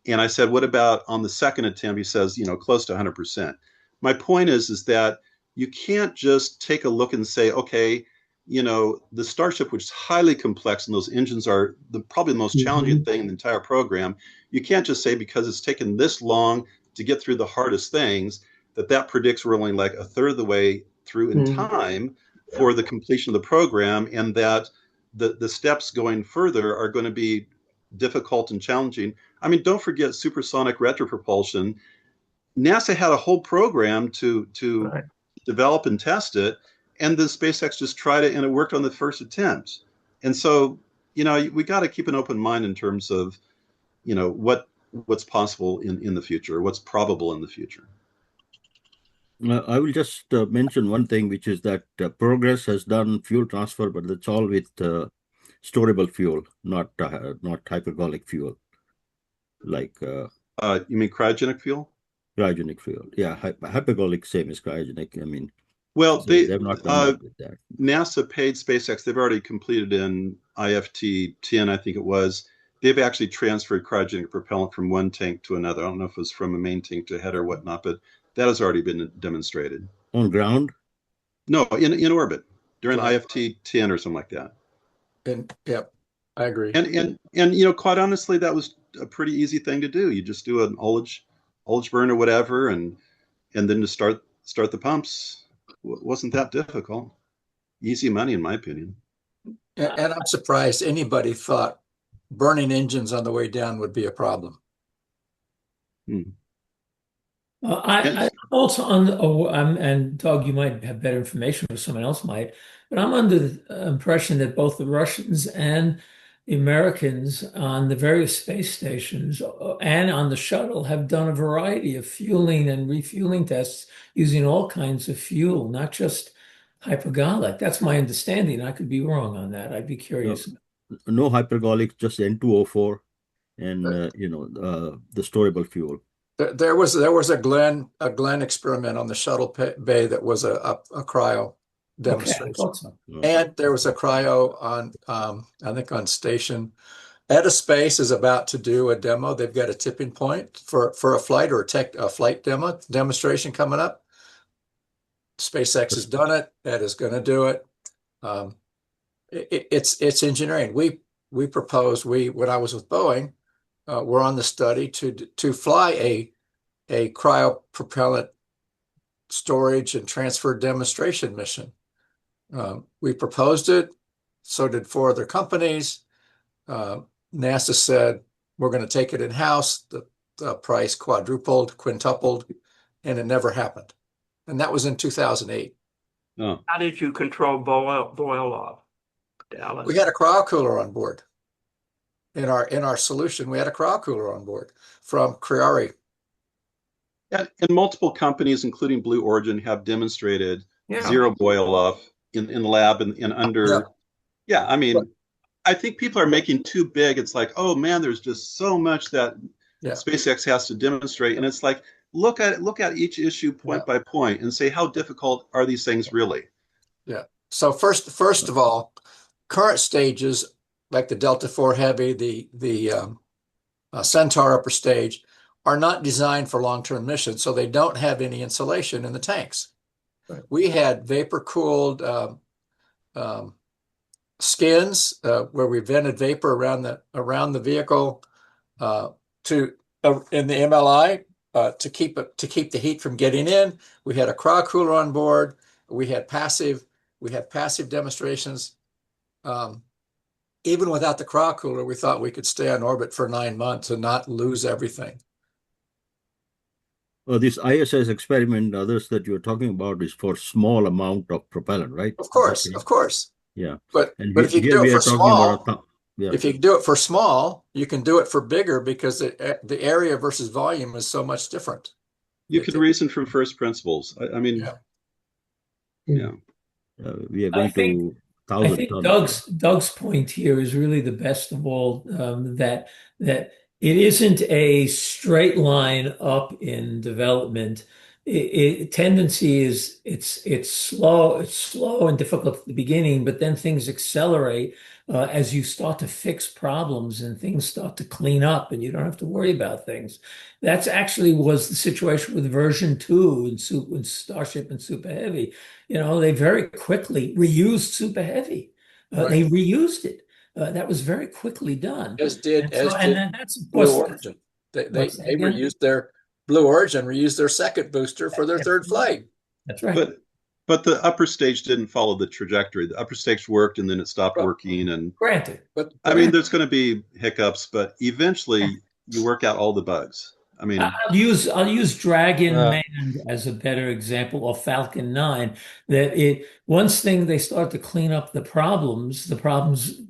And I said, what about on the second attempt? He says, close to 100%. My point is that you can't just take a look and say, okay, the Starship, which is highly complex, and those engines are probably the most challenging thing in the entire program. You can't just say because it's taken this long to get through the hardest things that predicts we're only like a third of the way through in time for the completion of the program, and that the steps going further are going to be difficult and challenging. I mean, don't forget supersonic retropropulsion. NASA had a whole program to Right. develop and test it, and the SpaceX just tried it and it worked on the first attempt. And so, we got to keep an open mind in terms of, what's possible in the future, what's probable in the future. I will just mention one thing, which is that Progress has done fuel transfer, but that's all with storable fuel, not hypergolic fuel. Like you mean cryogenic fuel? Cryogenic fuel, yeah. Hypergolic, same as cryogenic. I mean, well, so they've not done that with that. NASA paid SpaceX. They've already completed in IFT 10, I think it was. They've actually transferred cryogenic propellant from one tank to another. I don't know if it was from a main tank to a head or whatnot, but that has already been demonstrated. On ground? No, in orbit during IFT 10 or something like that. And yep, I agree. And quite honestly, that was a pretty easy thing to do. You just do an ullage burn or whatever, and then to start the pumps. Wasn't that difficult. Easy money, in my opinion. And I'm surprised anybody thought burning engines on the way down would be a problem. I also and Doug, you might have better information, or someone else might, but I'm under the impression that both the Russians and the Americans on the various space stations and on the shuttle have done a variety of fueling and refueling tests using all kinds of fuel, not just hypergolic. That's my understanding. I could be wrong on that. I'd be curious. No hypergolic, just N2O4 and the storable fuel. There was a Glenn experiment on the shuttle bay that was a cryo demonstration. Okay, I thought so. And there was a cryo on I think on station. Space is about to do a demo. They've got a tipping point for a flight or a flight demonstration coming up. SpaceX has done it. Ed is going to do it. It's engineering. We proposed, when I was with Boeing, we're on the study to fly a cryopropellant storage and transfer demonstration mission. We proposed it. So did 4 other companies. NASA said, we're going to take it in-house. The price quadrupled, quintupled, and it never happened. And that was in 2008. Oh. How did you control boil off, Dallas? We had a cryo cooler on board. In our solution, we had a cryo cooler on board from Criari. And multiple companies, including Blue Origin, have demonstrated zero boil off in the lab and under. Yeah, I mean, I think people are making too big. It's like, oh man, there's just so much that SpaceX has to demonstrate, and it's like, look at each issue point by point and say, how difficult are these things really? Yeah. So first of all, current stages like the Delta IV Heavy, the Centaur upper stage, are not designed for long-term missions, so they don't have any insulation in the tanks. Right. We had vapor-cooled skins where we vented vapor around the vehicle in the MLI to keep the heat from getting in. We had a cryo cooler on board. We had passive demonstrations. Even without the cryo cooler, we thought we could stay on orbit for 9 months and not lose everything. this ISS experiment, others that you're talking about, is for small amount of propellant, right? Of Is that course, correct? of course. Yeah. But And if you can here do it we are for talking about small, yeah. if you can do it for small, you can do it for bigger because the area versus volume is so much different. You can reason from first principles. I mean, Yeah. yeah. We are I going think to I 1,000 think tons. Doug's point here is really the best of all. That it isn't a straight line up in development. Tendency is it's slow and difficult at the beginning, but then things accelerate as you start to fix problems and things start to clean up, and you don't have to worry about things. That's actually was the situation with version 2 in Starship and Super Heavy. They very quickly reused Super Heavy. They Right. reused it. That was very quickly done. As did And then that's of Blue course Origin. They what's that again? reused their Blue Origin reused their second booster for their third flight. That's right. But the upper stage didn't follow the trajectory. The upper stage worked and then it stopped working. And Granted. But I mean, there's going to be hiccups, but eventually you work out all the bugs. I mean, I'll use Dragon Uh, Man as a better example, or Falcon 9, that once they started to clean up the problems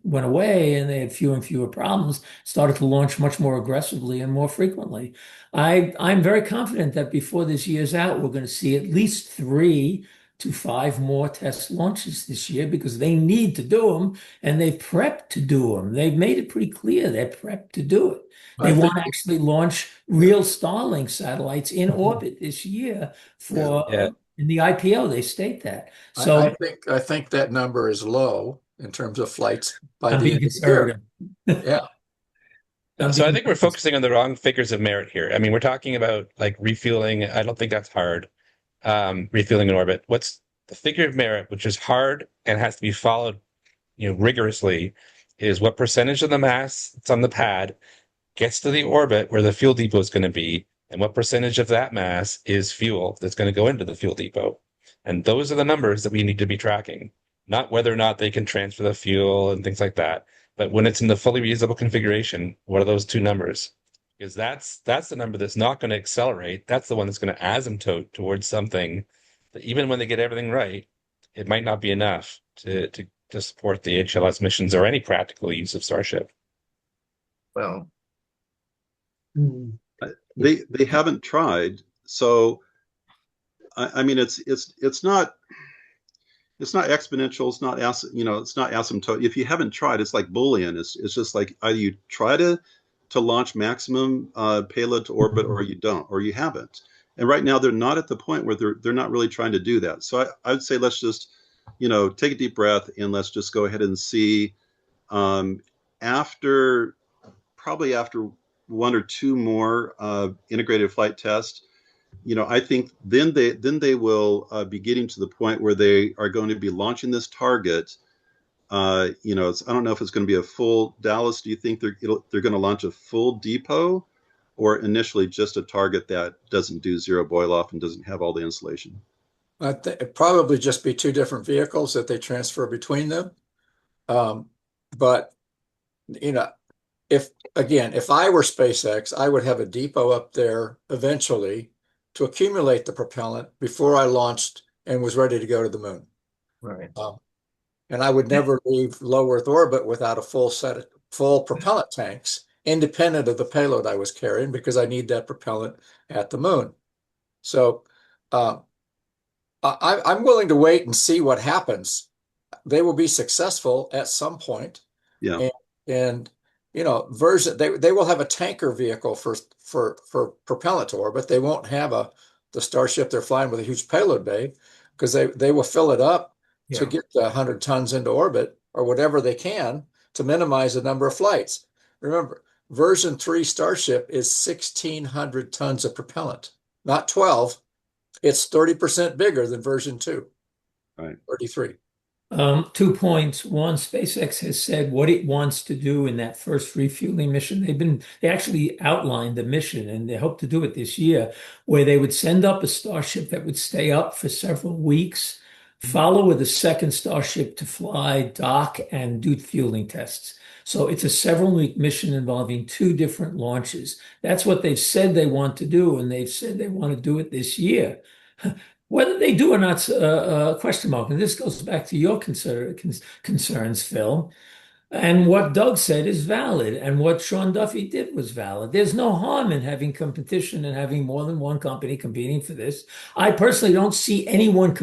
went away and they had fewer and fewer problems, started to launch much more aggressively and more frequently. I'm very confident that before this year's out, we're going to see at least 3 to 5 more test launches this year because they need to do them and they've prepped to do them. They've made it pretty clear they're prepped to do it. They want to actually launch real Starlink satellites in orbit this year Yeah. in the IPO. They state that. I So think that number is low in terms of flights by I'm the being end of the year. conservative. Yeah. So I think we're focusing on the wrong figures of merit here. I mean, we're talking about like refueling. I don't think that's hard. Refueling in orbit. What's the figure of merit, which is hard and has to be followed, rigorously, is what percentage of the mass that's on the pad gets to the orbit where the fuel depot is going to be, and what percentage of that mass is fuel that's going to go into the fuel depot. And those are the numbers that we need to be tracking, not whether or not they can transfer the fuel and things like that. But when it's in the fully reusable configuration, what are those two numbers? Because that's the number that's not going to accelerate. That's the one that's going to asymptote towards something that even when they get everything right, it might not be enough to support the HLS missions or any practical use of Starship. Well, they haven't tried. So I mean, it's not exponential. It's not it's not asymptotic. If you haven't tried, it's like Boolean. It's just like either you try to launch maximum payload to orbit, or you don't, or you haven't. And right now they're not at the point where they're not really trying to do that. So I would say let's just take a deep breath and let's just go ahead and see after 1 or 2 more integrated flight tests. I think then they will be getting to the point where they are going to be launching this target. I don't know if it's going to be a full Dallas. Do you think they're going to launch a full depot, or initially just a target that doesn't do zero boil off and doesn't have all the insulation? I think it'd probably just be 2 different vehicles that they transfer between them. But if I were SpaceX, I would have a depot up there eventually to accumulate the propellant before I launched and was ready to go to the moon. Right. And I would never leave low Earth orbit without a full propellant tanks, independent of the payload I was carrying, because I need that propellant at the moon. So I'm willing to wait and see what happens. They will be successful at some point. Yeah. And version they will have a tanker vehicle for propellant to orbit. They won't have the Starship they're flying with a huge payload bay, because they will fill it up to get the 100 tons into orbit or whatever they can to minimize the number of flights. Remember, version 3 Starship is 1,600 tons of propellant, not 12. It's 30% bigger than version 2. Right. 33. 2 points. One, SpaceX has said what it wants to do in that first refueling mission. They actually outlined the mission, and they hope to do it this year, where they would send up a Starship that would stay up for several weeks, follow with a second Starship to fly, dock, and do fueling tests. So it's a several-week mission involving two different launches. That's what they've said they want to do, and they've said they want to do it this year. Whether they do or not's a question mark. And this goes back to your concerns, Phil. And what Doug said is valid, and what Sean Duffy did was valid. There's no harm in having competition and having more than one company competing for this. I personally don't see anyone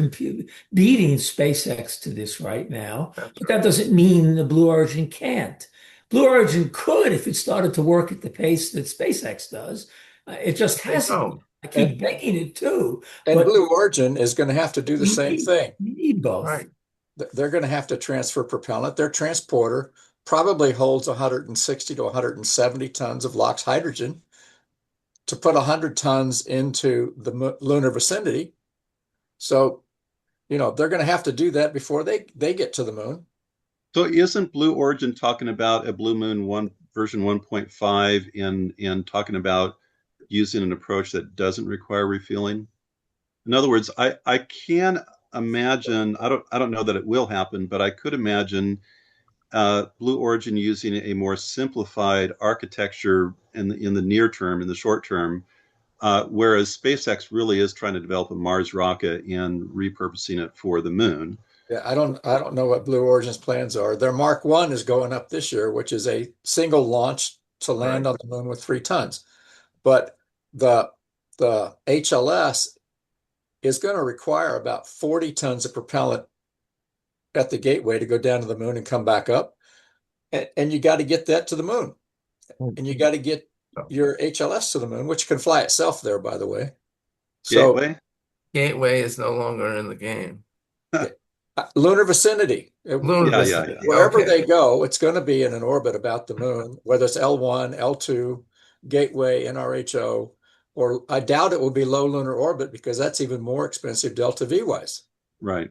beating SpaceX to this right now, but that doesn't mean the Blue Origin can't. Blue Origin could if it started to work at the pace that SpaceX does. It just hasn't. I keep begging it to. And But Blue Origin is going to have to do the same thing. we need both. Right. They're going to have to transfer propellant. Their transporter probably holds 160 to 170 tons of LOX hydrogen. To put 100 tons into the lunar vicinity. So, they're going to have to do that before they get to the moon. So isn't Blue Origin talking about a Blue Moon version 1.5 and talking about using an approach that doesn't require refueling? In other words, I can imagine, I don't know that it will happen, but I could imagine Blue Origin using a more simplified architecture in the near term, in the short term, whereas SpaceX really is trying to develop a Mars rocket and repurposing it for the moon. Yeah, I don't know what Blue Origin's plans are. Their Mark 1 is going up this year, which is a single launch to land on the moon with 3 tons. But the HLS is going to require about 40 tons of propellant at the gateway to go down to the moon and come back up. And you got to get that to the moon. And you got to get your HLS to the moon, which can fly itself there, by the way. So Gateway is no longer in the game. lunar vicinity. Lunar vicinity. Wherever they go, it's going to be in an orbit about the moon, whether it's L1, L2, Gateway, NRHO, or I doubt it will be low lunar orbit because that's even more expensive delta V wise. Right.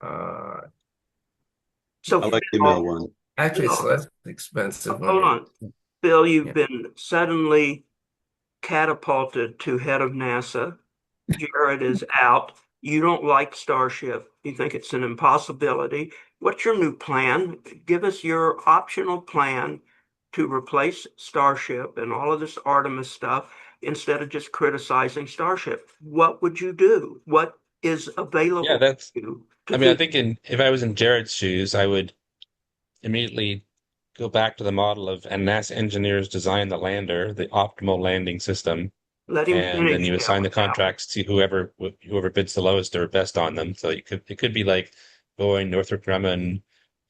So I like the email one. Actually, it's less expensive. Hold on. Bill, you've been suddenly catapulted to head of NASA. Jared is out. You don't like Starship. You think it's an impossibility. What's your new plan? Give us your optional plan to replace Starship and all of this Artemis stuff instead of just criticizing Starship. What would you do? What is available to you? I think if I was in Jared's shoes, I would immediately go back to the model of, and NASA engineers design the lander, the optimal landing system. Let him and then you assign the contracts to whoever bids the lowest or best on them. So it could be like Boeing, Northrop Grumman,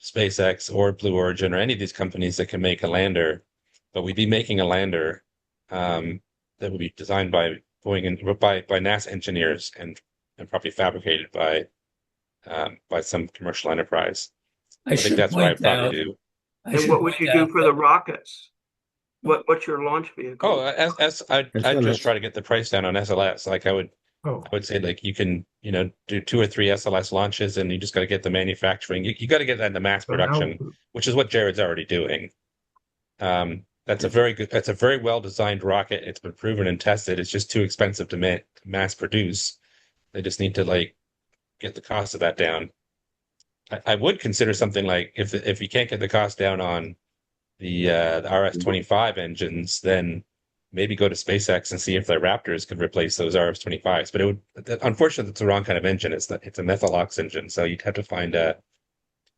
SpaceX, or Blue Origin, or any of these companies that can make a lander. But we'd be making a lander that would be designed by Boeing and by NASA engineers and probably fabricated by some commercial enterprise. I think that's what I'd probably do. And what would you do for the rockets? What's your launch vehicle? I'd just try to get the price down on SLS. Like I would say, like you can, do 2 or 3 SLS launches, and you just got to get the manufacturing. You got to get that into mass production, which is what Jared's already doing. That's a very well designed rocket. It's been proven and tested. It's just too expensive to mass produce. They just need to get the cost of that down. I would consider something like if you can't get the cost down on the RS-25 engines, then maybe go to SpaceX and see if their Raptors could replace those RS-25s. But unfortunately, it's the wrong kind of engine. It's a methyl-ox engine, so you'd have to find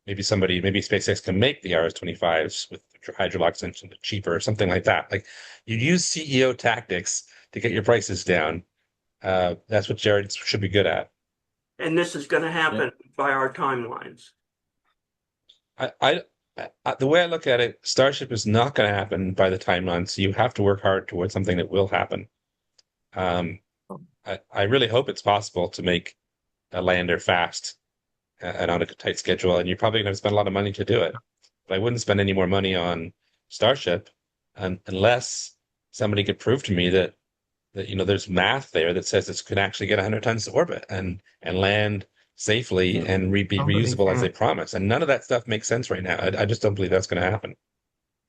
maybe SpaceX can make the RS-25s with hydrolox engine cheaper or something like that. Like you'd use CEO tactics to get your prices down. That's what Jared should be good at. And this is going to happen by our timelines. The way I look at it, Starship is not going to happen by the timeline, so you have to work hard towards something that will happen. I really hope it's possible to make a lander fast and on a tight schedule, and you're probably going to spend a lot of money to do it. But I wouldn't spend any more money on Starship unless somebody could prove to me that there's math there that says this could actually get 100 tons to orbit and land safely and be reusable as they promise. And none of that stuff makes sense right now. I just don't believe that's going to happen.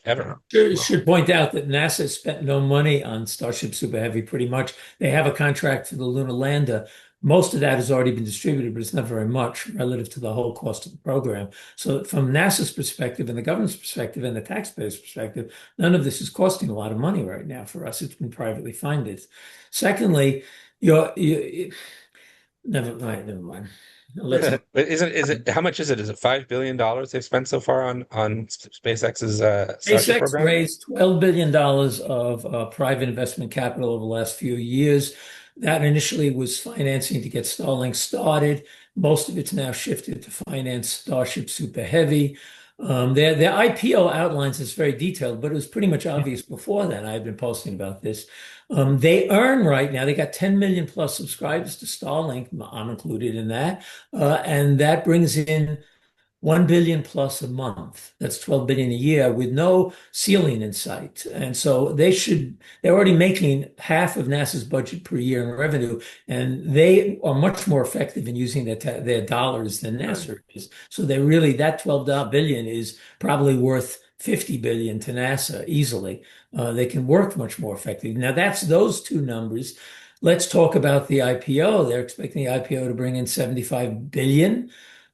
Ever. Should point out that NASA spent no money on Starship Super Heavy, pretty much. They have a contract for the lunar lander, Most of that has already been distributed, but it's not very much relative to the whole cost of the program. So from NASA's perspective and the government's perspective and the taxpayers' perspective, none of this is costing a lot of money right now for us. It's been privately funded. Secondly, never mind, never mind. But is it how much is it? Is it $5 billion they've spent so far on SpaceX's Starship SpaceX program? raised $12 billion of private investment capital over the last few years. That initially was financing to get Starlink started. Most of it's now shifted to finance Starship Super Heavy. Their IPO outlines is very detailed, but it was pretty much obvious before then. I've been posting about this. They earn right now, they got 10 million plus subscribers to Starlink. I'm included in that. And that brings in 1 billion plus a month. That's 12 billion a year with no ceiling in sight. And so they're already making half of NASA's budget per year in revenue, and they are much more effective in using their dollars than NASA is. So that 12 billion is probably worth 50 billion to NASA easily. They can work much more effectively. Now that's those two numbers. Let's talk about the IPO. They're expecting the IPO to bring in 75 billion.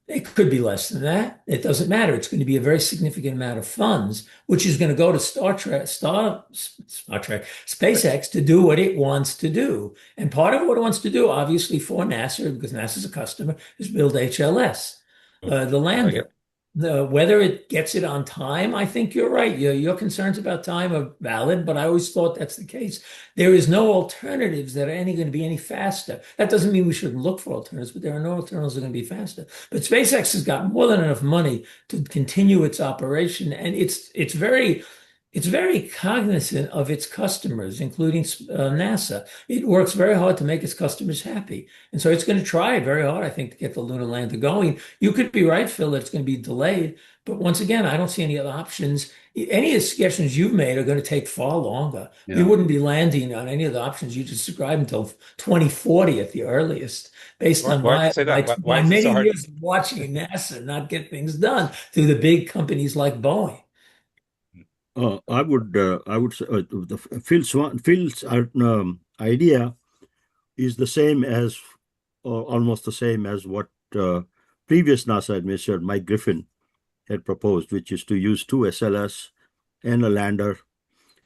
It could be less than that. It doesn't matter. It's going to be a very significant amount of funds, which is going to go to SpaceX to do what it wants to do. And part of what it wants to do, obviously for NASA, because NASA's a customer, is build HLS, the lander. Whether it gets it on time, I think you're right. Your concerns about time are valid, but I always thought that's the case. There is no alternatives that are going to be any faster. That doesn't mean we shouldn't look for alternatives, but there are no alternatives that are going to be faster. But SpaceX has got more than enough money to continue its operation, and it's very cognizant of its customers, including NASA. It works very hard to make its customers happy. And so it's going to try very hard, I think, to get the lunar lander going. You could be right, Phil, that it's going to be delayed. But once again, I don't see any other options. Any of the suggestions you've made are going to take far longer. Yeah. We wouldn't be landing on any of the options you just described until 2040 at the earliest, based on Why do you say that? Why is it many so hard? years of watching NASA not get things done through the big companies like Boeing. I would say Phil's idea is the same as, or almost the same as what previous NASA administrator Mike Griffin had proposed, which is to use two SLS and a lander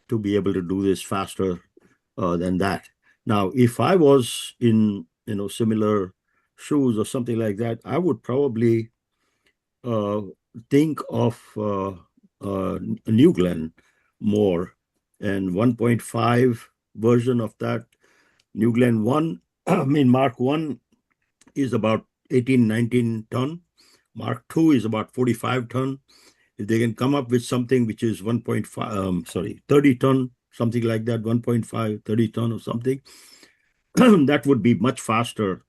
to be able to do this faster than that. Now, if I was in similar shoes or something like that, I would probably think of New Glenn more, and 1.5 version of that. New Glenn 1, Mark 1 is about 18, 19 ton. Mark 2 is about 45 ton. If they can come up with something which is 30 ton, something like that, 1.5, 30 ton or something, that would be much faster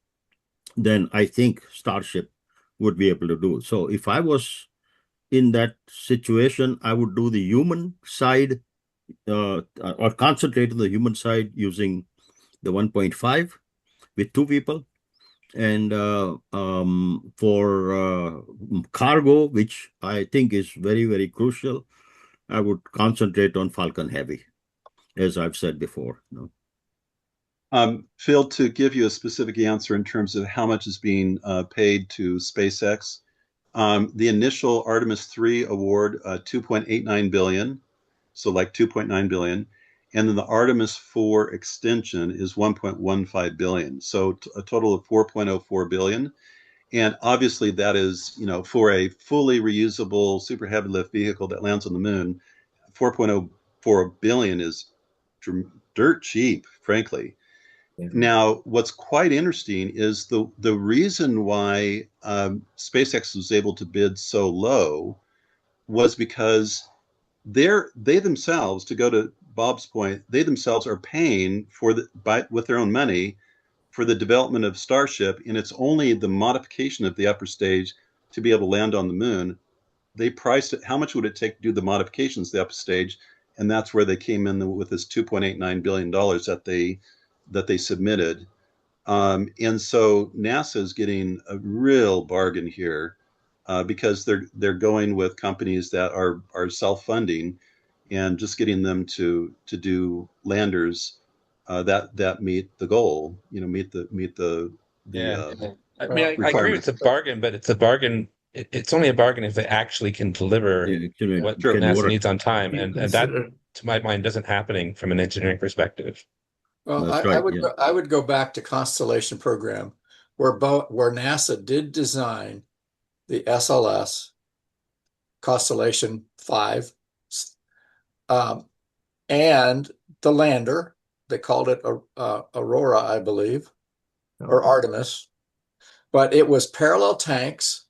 than I think Starship would be able to do. So if I was in that situation, I would do the human side or concentrate on the human side using the 1.5 with two people. And for cargo, which I think is very, very crucial, I would concentrate on Falcon Heavy, as I've said before. Phil, to give you a specific answer in terms of how much is being paid to SpaceX, the initial Artemis 3 award, 2.89 billion, so like 2.9 billion, and then the Artemis 4 extension is 1.15 billion, so a total of 4.04 billion. And obviously that is, for a fully reusable super heavy lift vehicle that lands on the moon, 4.04 billion is dirt cheap, frankly. Now, what's quite interesting is the reason why SpaceX was able to bid so low was because they themselves, to go to Bob's point, they themselves are paying with their own money for the development of Starship, and it's only the modification of the upper stage to be able to land on the moon. They priced it, how much would it take to do the modifications to the upper stage, and that's where they came in with this $2.89 billion that they submitted. And so NASA is getting a real bargain here because they're going with companies that are self-funding and just getting them to do landers that meet the goal, meet the I mean, I agree requirements. it's a bargain, but it's a bargain. It's only a bargain if they actually can deliver Yeah, actually, what True. can NASA work. needs on time, You and that, consider to my mind, doesn't happening from an engineering perspective. Well, That's I right. would Yeah. I would go back to Constellation program where NASA did design the SLS Constellation 5 and the lander. They called it Aurora, I believe, or Artemis, but it was parallel tanks.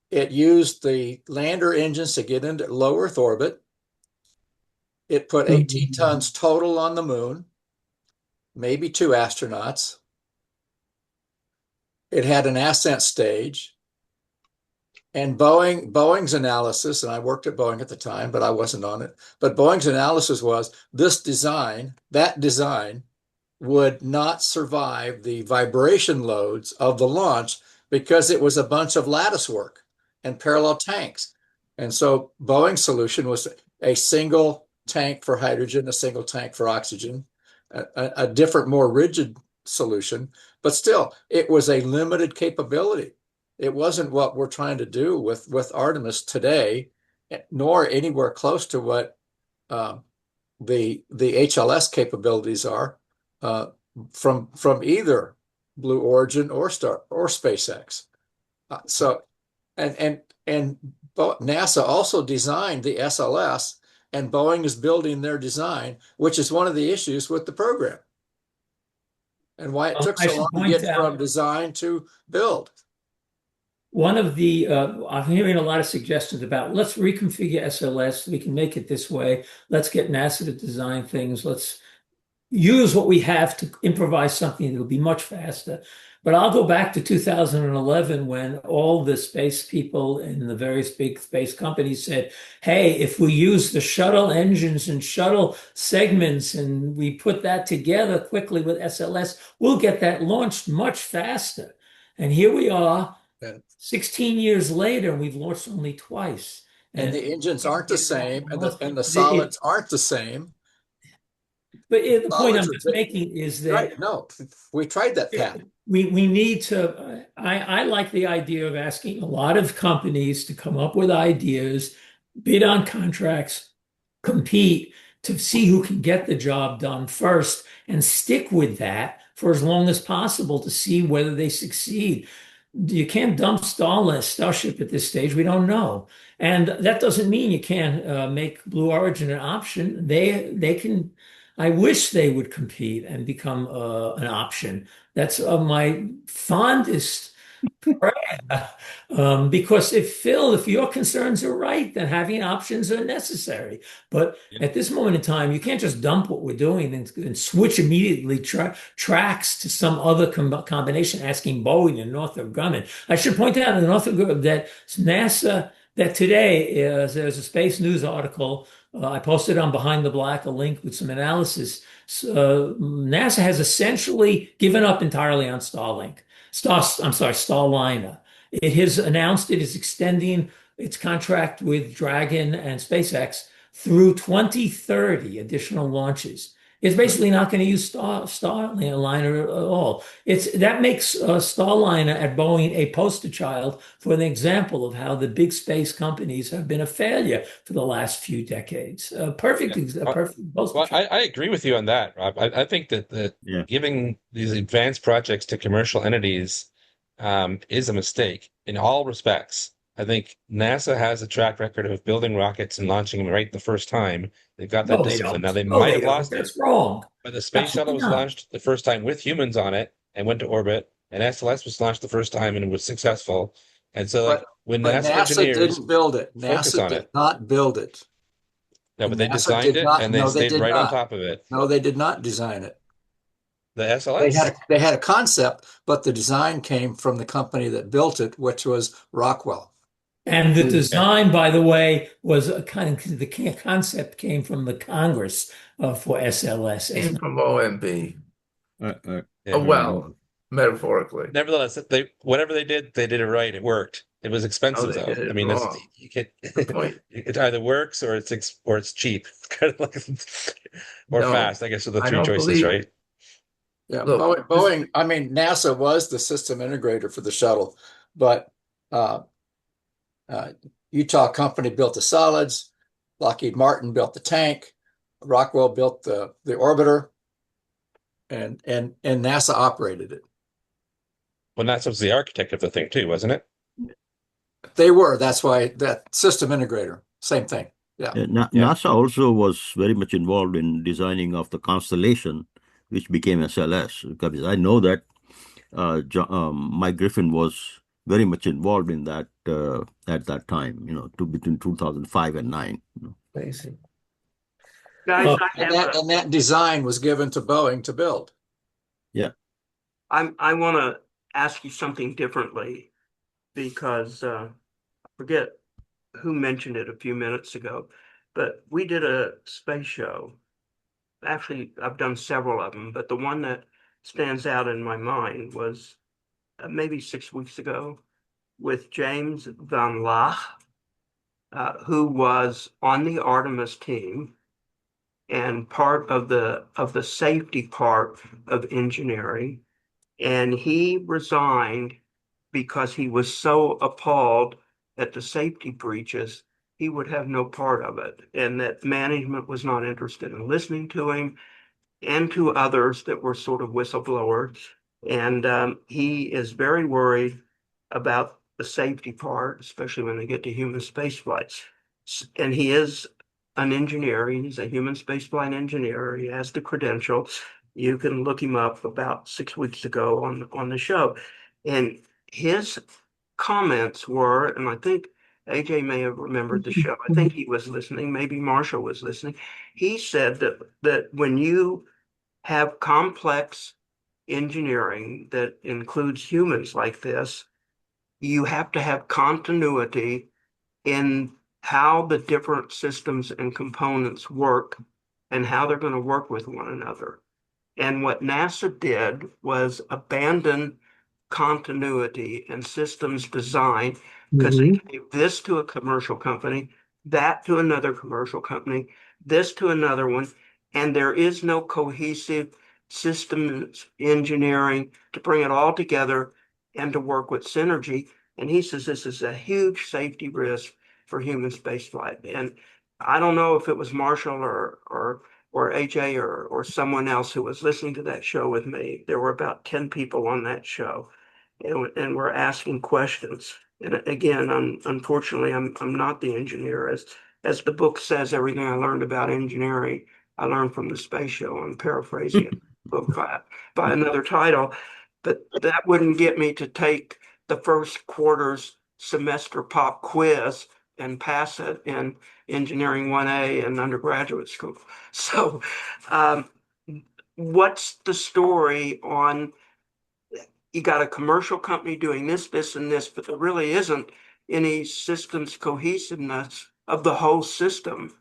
It used the lander engines to get into low Earth orbit. It put 18 tons total on the moon, maybe 2 astronauts. It had an ascent stage. And Boeing's analysis, and I worked at Boeing at the time, but I wasn't on it. But Boeing's analysis was that design would not survive the vibration loads of the launch because it was a bunch of lattice work and parallel tanks. And so Boeing's solution was a single tank for hydrogen, a single tank for oxygen, a different, more rigid solution, but still, it was a limited capability. It wasn't what we're trying to do with Artemis today, nor anywhere close to what the HLS capabilities are from either Blue Origin or SpaceX. And NASA also designed the SLS, and Boeing is building their design, which is one of the issues with the program, and why it took I so should long to point get out from design to build. one of the, I'm hearing a lot of suggestions about let's reconfigure SLS. We can make it this way. Let's get NASA to design things. Let's use what we have to improvise something that'll be much faster. But I'll go back to 2011 when all the space people in the various big space companies said, hey, if we use the shuttle engines and shuttle segments and we put that together quickly with SLS, we'll get that launched much faster. And here we are, 16 years later, and we've launched only twice. And the engines aren't the same, and the solids aren't the same. But the point I'm Solids just are making is that right. No, we tried that path. we need to. I like the idea of asking a lot of companies to come up with ideas, bid on contracts, compete to see who can get the job done first, and stick with that for as long as possible to see whether they succeed. You can't dump Starship at this stage. We don't know. And that doesn't mean you can't make Blue Origin an option. They can. I wish they would compete and become an option. That's my fondest prayer. Because if your concerns are right, then having options are necessary. But at this moment in time, you can't just dump what we're doing and switch immediately tracks to some other combination, asking Boeing and Northrop Grumman. I should point out in Northrop Grumman that NASA, that today there's a Space News article. I posted on Behind the Black a link with some analysis. NASA has essentially given up entirely on Starliner. It has announced it is extending its contract with Dragon and SpaceX through 2030 additional launches. It's basically not going to use Starliner at all. That makes Starliner at Boeing a poster child for an example of how the big space companies have been a failure for the last few decades. Perfect poster Well, child. I agree with you on that, Rob. I think that giving these advanced projects to commercial entities is a mistake in all respects. I think NASA has a track record of building rockets and launching them right the first time. They've got that No, they discipline. don't. Now they No, might they have don't. lost it, That's wrong. but the space shuttle Absolutely was not. launched the first time with humans on it and went to orbit, and SLS was launched the first time and it was successful. And so, like when But NASA NASA engineers didn't build it. focus NASA on did it, not build it. no, but they NASA designed did it not. and they No, they stayed did right on not. top of it. No, they did not design it. The SLS. They had a concept, but the design came from the company that built it, which was Rockwell. And the design, by the way, was the concept came from the Congress for SLS. Came from OMB. Yeah. Well, metaphorically. Nevertheless, whatever they did it right. It worked. It was expensive they though. did it I mean, wrong. you can Point. it either works or it's cheap, kind of like or No, fast. I guess are the I three don't choices, believe right? Yeah, Look, Boeing, I mean, NASA was the system integrator for the shuttle, but uh, Utah company built the solids, Lockheed Martin built the tank, Rockwell built the orbiter, and NASA operated it. Well, NASA was the architect of the thing too, wasn't it? They were. That's why that system integrator, same thing. Yeah. Yeah. NASA also was very much involved in designing of the constellation, which became SLS. Because I know that Mike Griffin was very much involved in that at that time. Between 2005 and nine. Basic. Guys, Uh, I And have that design was given to Boeing to build. I want to ask you something differently because I forget who mentioned it a few minutes ago, but we did a space show. Actually, I've done several of them, but the one that stands out in my mind was maybe 6 weeks ago with James Van Laach, who was on the Artemis team and part of the safety part of engineering. And he resigned because he was so appalled at the safety breaches, he would have no part of it, and that management was not interested in listening to him and to others that were sort of whistleblowers. And he is very worried about the safety part, especially when they get to human space flights. And he is an engineer. He's a human spaceflight engineer. He has the credentials. You can look him up about 6 weeks ago on the show. And his comments were, and I think AJ may have remembered the show. I think he was listening. Maybe Marshall was listening. He said that when you have complex engineering that includes humans like this, you have to have continuity in how the different systems and components work and how they're going to work with one another. And what NASA did was abandon continuity and systems design because they gave this to a commercial company, that to another commercial company, this to another one, and there is no cohesive systems engineering to bring it all together and to work with synergy. And he says this is a huge safety risk for human spaceflight. And I don't know if it was Marshall or AJ or someone else who was listening to that show with me. There were about 10 people on that show, and we're asking questions. And again, unfortunately, I'm not the engineer. As the book says, everything I learned about engineering, I learned from the space show. I'm paraphrasing it book by another title, but that wouldn't get me to take the first quarter's semester pop quiz and pass it in engineering 1A in undergraduate school. So, what's the story on you got a commercial company doing this, this, and this, but there really isn't any systems cohesiveness of the whole system.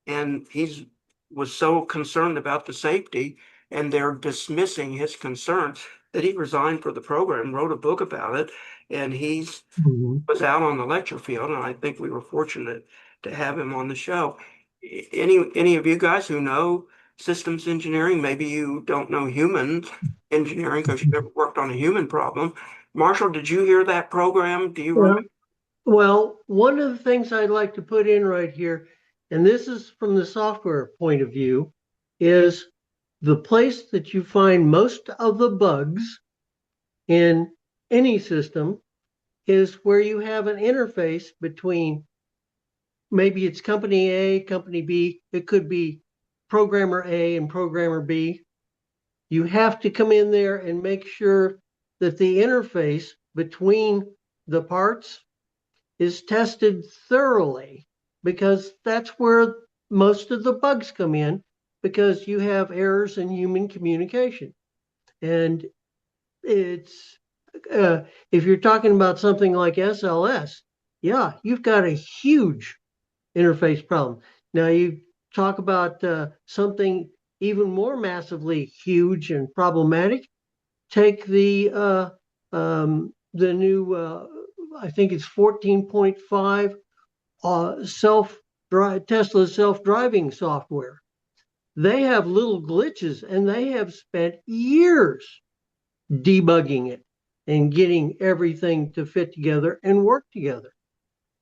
And he's was so concerned about the safety, and they're dismissing his concerns that he resigned for the program, wrote a book about it, and he's was out on the lecture field, and I think we were fortunate to have him on the show. Any of you guys who know systems engineering, maybe you don't know human engineering because you never worked on a human problem. Marshall, did you hear that program? Do you remember? Well, one of the things I'd like to put in right here, and this is from the software point of view, is the place that you find most of the bugs in any system is where you have an interface between maybe it's company A, company B, it could be programmer A and programmer B. You have to come in there and make sure that the interface between the parts is tested thoroughly, because that's where most of the bugs come in, because you have errors in human communication. And it's if you're talking about something like SLS, yeah, you've got a huge interface problem. Now you talk about something even more massively huge and problematic. Take the new I think it's 14.5 Tesla self-driving software. they have little glitches, and they have spent years debugging it and getting everything to fit together and work together.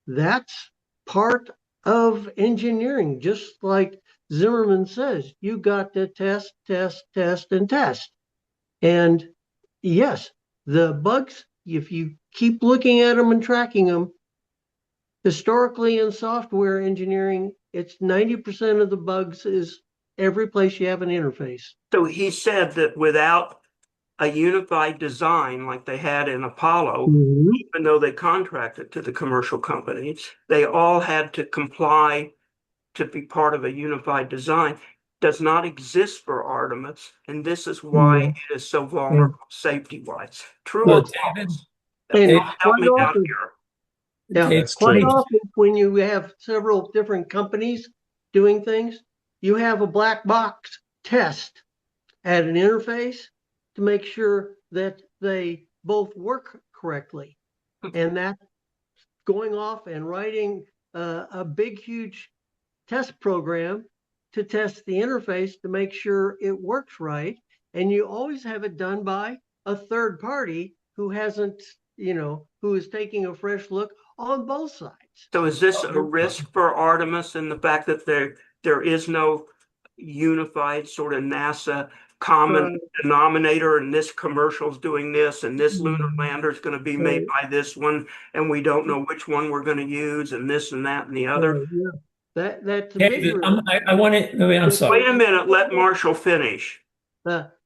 That's part of engineering. Just like Zimmerman says, you got to test, test, test, and test. And yes, the bugs, if you keep looking at them and tracking them, historically in software engineering, it's 90% of the bugs is every place you have an interface. So he said that without a unified design like they had in Apollo, even though they contracted to the commercial companies, they all had to comply to be part of a unified design. Does not exist for Artemis, and this is why it is so vulnerable safety-wise. True or David, false? And Help me out here. yeah, That's quite true. often when you have several different companies doing things, you have a black box test at an interface to make sure that they both work correctly. And that going off and writing a big, huge test program to test the interface to make sure it works right. And you always have it done by a third party who hasn't, who is taking a fresh look on both sides. So is this a risk for Artemis in the fact that there is no unified sort of NASA common denominator, and this commercial's doing this, and this lunar lander is going to be made by this one, and we don't know which one we're going to use, and this and that and the other? Yeah. That's a big David, risk. I want to. I'm sorry. Wait a minute, let Marshall finish.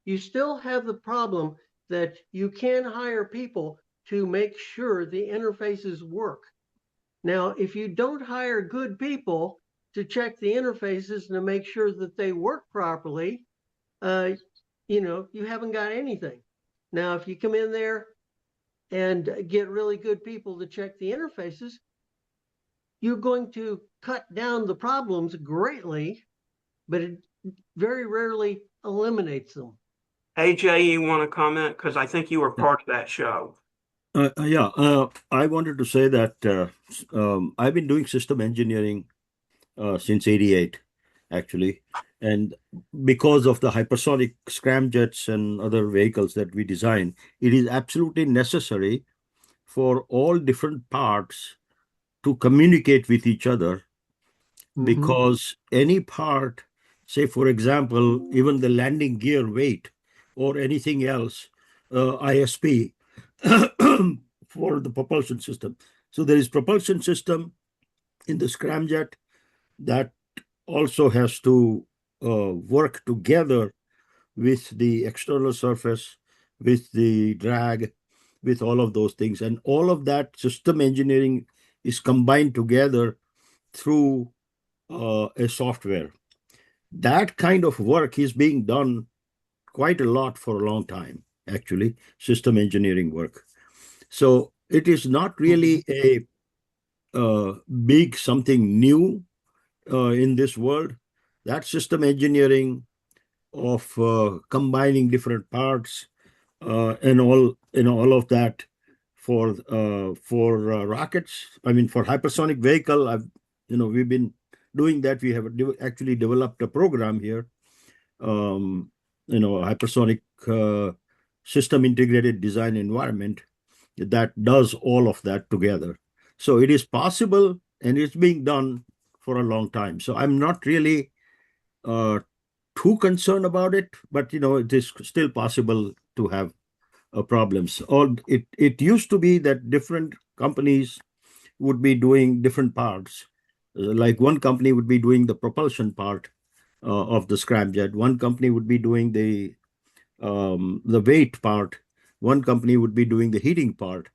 You still have the problem that you can hire people to make sure the interfaces work. Now, if you don't hire good people to check the interfaces and to make sure that they work properly, you haven't got anything. Now, if you come in there and get really good people to check the interfaces, you're going to cut down the problems greatly, but it very rarely eliminates them. AJ, you want to comment? Because I think you were part of that show. I wanted to say that I've been doing system engineering since '88, actually. And because of the hypersonic scramjets and other vehicles that we design, it is absolutely necessary for all different parts to communicate with each other, because any part, say, for example, even the landing gear weight or anything else, ISP, for the propulsion system. So there is propulsion system in the scramjet that also has to work together with the external surface, with the drag, with all of those things. And all of that system engineering is combined together through a software. That kind of work is being done quite a lot for a long time, actually, system engineering work. So it is not really a big something new in this world. That system engineering of combining different parts and all of that for rockets. I mean, for hypersonic vehicle, we've been doing that. We have actually developed a program here, hypersonic system integrated design environment that does all of that together. So it is possible, and it's being done for a long time. So I'm not really too concerned about it, but it is still possible to have problems. Or it used to be that different companies would be doing different parts. Like one company would be doing the propulsion part of the scramjet. One company would be doing the weight part. One company would be doing the heating part.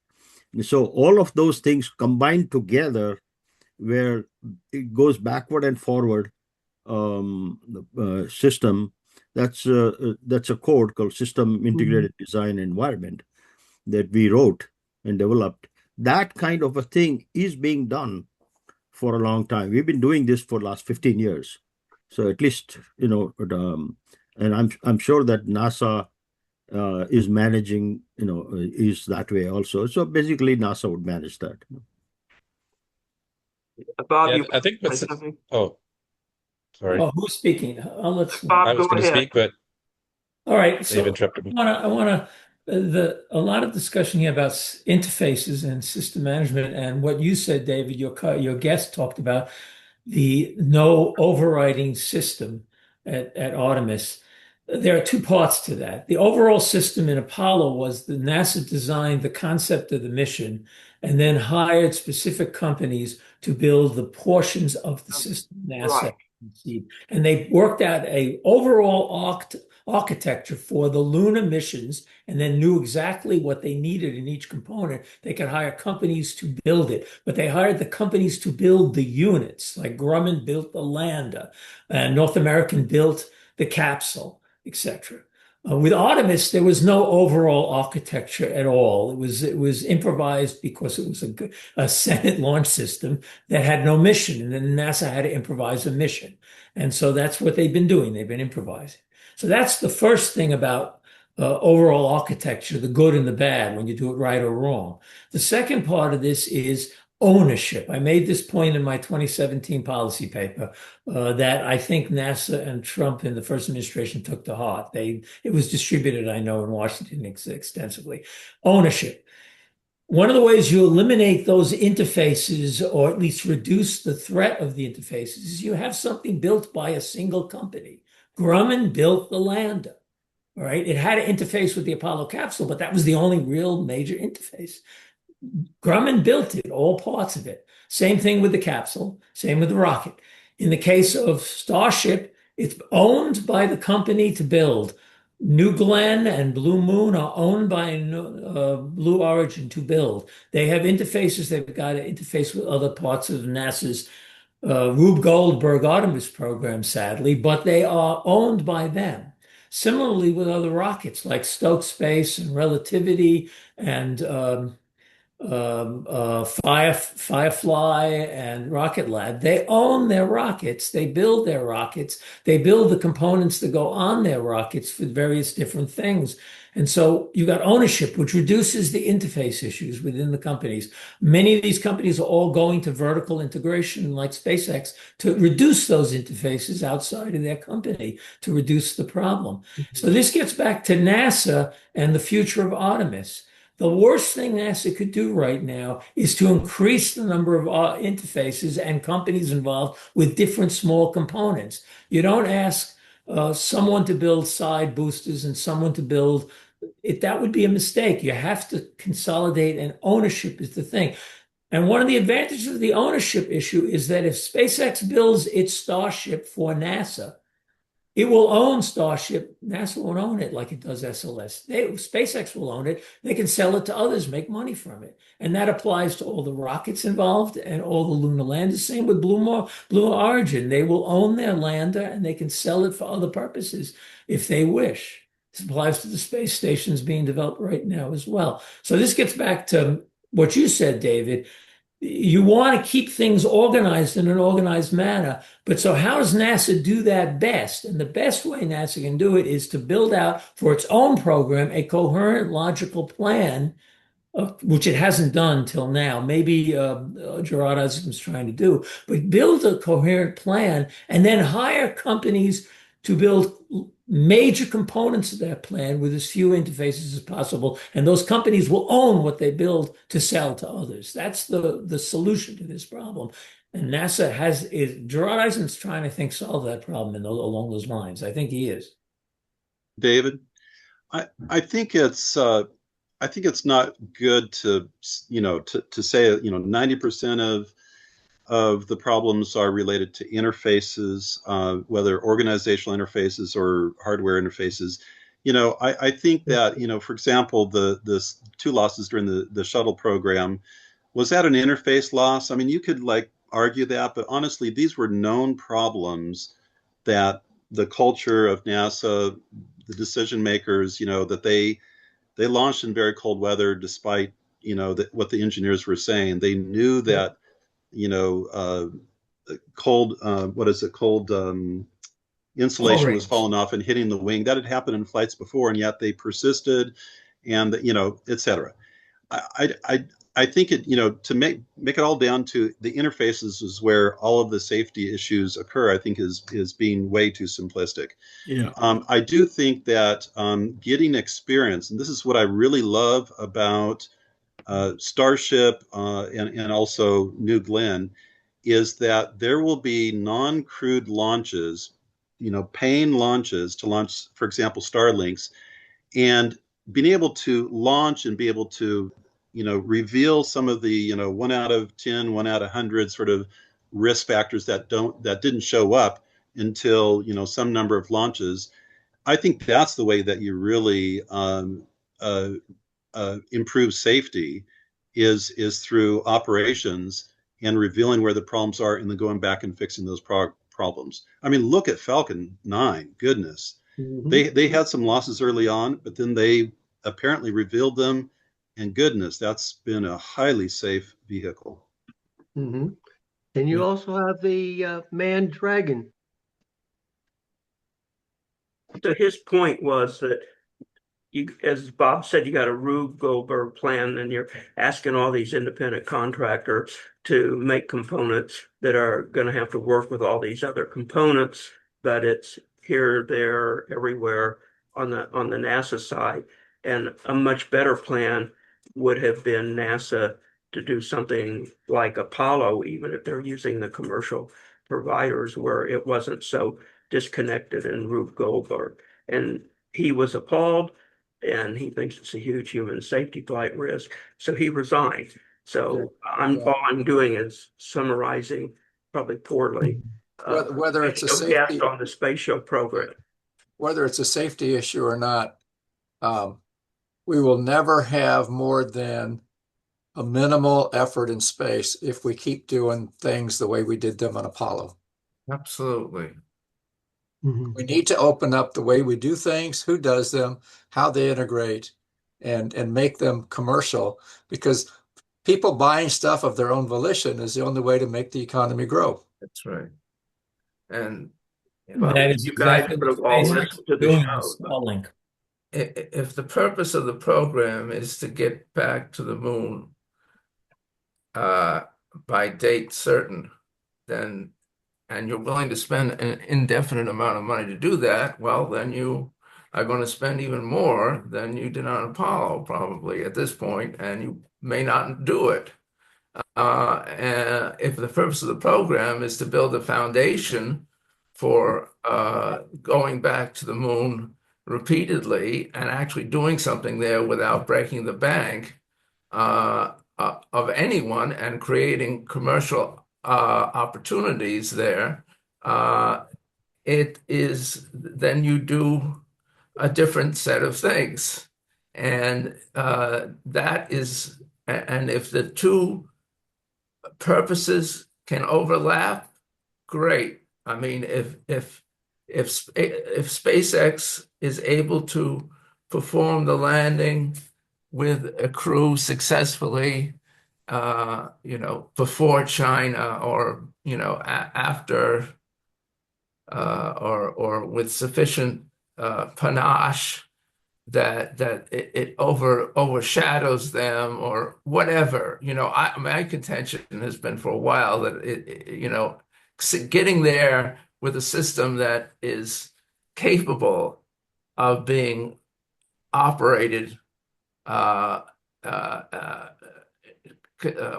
So all of those things combined together, where it goes backward and forward system. That's a code called System Integrated Design Environment that we wrote and developed. That kind of a thing is being done for a long time. We've been doing this for the last 15 years. So at least, and I'm sure that NASA is managing, is that way also. So basically NASA would manage that. Bob, Yeah, you I think want to say something? oh, Sorry, Oh, who's speaking? Let's. Bob, I was go going to ahead. speak, but All right, Dave so interrupted me. I want to, a lot of discussion here about interfaces and system management, and what you said, David, your guest talked about the no overriding system at Artemis. There are two parts to that. The overall system in Apollo was the NASA designed the concept of the mission and then hired specific companies to build the portions of the system NASA Right. conceived. And they worked out a overall architecture for the lunar missions and then knew exactly what they needed in each component. They could hire companies to build it, but they hired the companies to build the units. Like Grumman built the lander, and North American built the capsule, etc. With Artemis, there was no overall architecture at all. It was improvised because it was a Senate launch system that had no mission, and then NASA had to improvise a mission. And so that's what they've been doing. They've been improvising. So that's the first thing about overall architecture, the good and the bad, when you do it right or wrong. The second part of this is ownership. I made this point in my 2017 policy paper that I think NASA and Trump in the first administration took to heart. It was distributed, I know, in Washington extensively. Ownership. One of the ways you eliminate those interfaces, or at least reduce the threat of the interfaces, is you have something built by a single company. Grumman built the lander. All right. It had an interface with the Apollo capsule, but that was the only real major interface. Grumman built it, all parts of it. Same thing with the capsule, same with the rocket. In the case of Starship, it's owned by the company to build. New Glenn and Blue Moon are owned by Blue Origin to build. They have interfaces. They've got to interface with other parts of NASA's Rube Goldberg Artemis program, sadly, but they are owned by them. Similarly with other rockets like Stoke Space and Relativity and Firefly and Rocket Lab. They own their rockets. They build their rockets. They build the components that go on their rockets for various different things. And so you got ownership, which reduces the interface issues within the companies. Many of these companies are all going to vertical integration, like SpaceX, to reduce those interfaces outside of their company to reduce the problem. So this gets back to NASA and the future of Artemis. The worst thing NASA could do right now is to increase the number of interfaces and companies involved with different small components. You don't ask someone to build side boosters and someone to build it. That would be a mistake. You have to consolidate, and ownership is the thing. And one of the advantages of the ownership issue is that if SpaceX builds its Starship for NASA, it will own Starship. NASA won't own it like it does SLS. SpaceX will own it. They can sell it to others, make money from it. And that applies to all the rockets involved and all the lunar landers. Same with Blue Origin. They will own their lander and they can sell it for other purposes if they wish. This applies to the space stations being developed right now as well. So this gets back to what you said, David. You want to keep things organized in an organized manner. But so how does NASA do that best? And the best way NASA can do it is to build out for its own program a coherent, logical plan, which it hasn't done till now. Maybe Gerard Isaacman's trying to do, but build a coherent plan and then hire companies to build major components of that plan with as few interfaces as possible. And those companies will own what they build to sell to others. That's the solution to this problem. And NASA Gerard Isaacman's trying to solve that problem along those lines. I think he is. David, I think it's not good to say 90% of the problems are related to interfaces, whether organizational interfaces or hardware interfaces. I think that, for example, the two losses during the shuttle program, was that an interface loss? I mean, you could argue that, but honestly, these were known problems that the culture of NASA, the decision makers, that they launched in very cold weather, despite, what the engineers were saying. They knew that, cold insulation was falling off and hitting the wing. That had happened in flights before, and yet they persisted, and et cetera. I think it, to make it all down to the interfaces is where all of the safety issues occur, I think is being way too simplistic. Yeah. I do think that getting experience, and this is what I really love about Starship and also New Glenn, is that there will be non-crewed launches, paying launches to launch, for example, Starlinks, and being able to launch and be able to, reveal some of the, 1 out of 10, 1 out of 100 sort of risk factors that didn't show up until, some number of launches. I think that's the way that you really improve safety is through operations and revealing where the problems are and then going back and fixing those problems. I mean, look at Falcon 9. Goodness. They had some losses early on, but then they apparently revealed them, and goodness, that's been a highly safe vehicle. And you also have the manned Dragon. So his point was that as Bob said, you got a Rube Goldberg plan, and you're asking all these independent contractors to make components that are going to have to work with all these other components, but it's here, there, everywhere on the NASA side. And a much better plan would have been NASA to do something like Apollo, even if they're using the commercial providers, where it wasn't so disconnected and Rube Goldberg. And he was appalled, and he thinks it's a huge human safety flight risk. So he resigned. So all I'm doing is summarizing, probably poorly, whether it's a cast safety on the space show program. whether it's a safety issue or not, we will never have more than a minimal effort in space if we keep doing things the way we did them on Apollo. Absolutely. We need to open up the way we do things, who does them, how they integrate, and make them commercial, because people buying stuff of their own volition is the only way to make the economy grow. That's right. And That is You guys exactly would have what all SpaceX listened to is the doing show. with Starlink. if the purpose of the program is to get back to the moon by date certain, then, and you're willing to spend an indefinite amount of money to do that, well, then you are going to spend even more than you did on Apollo probably at this point, and you may not do it. And if the purpose of the program is to build a foundation for going back to the moon repeatedly and actually doing something there without breaking the bank of anyone and creating commercial opportunities there, it is then you do a different set of things. And that is, and if the two purposes can overlap, great. I mean, if SpaceX is able to perform the landing with a crew successfully, before China, or after, or with sufficient panache that it overshadows them or whatever. My contention has been for a while that getting there with a system that is capable of being operated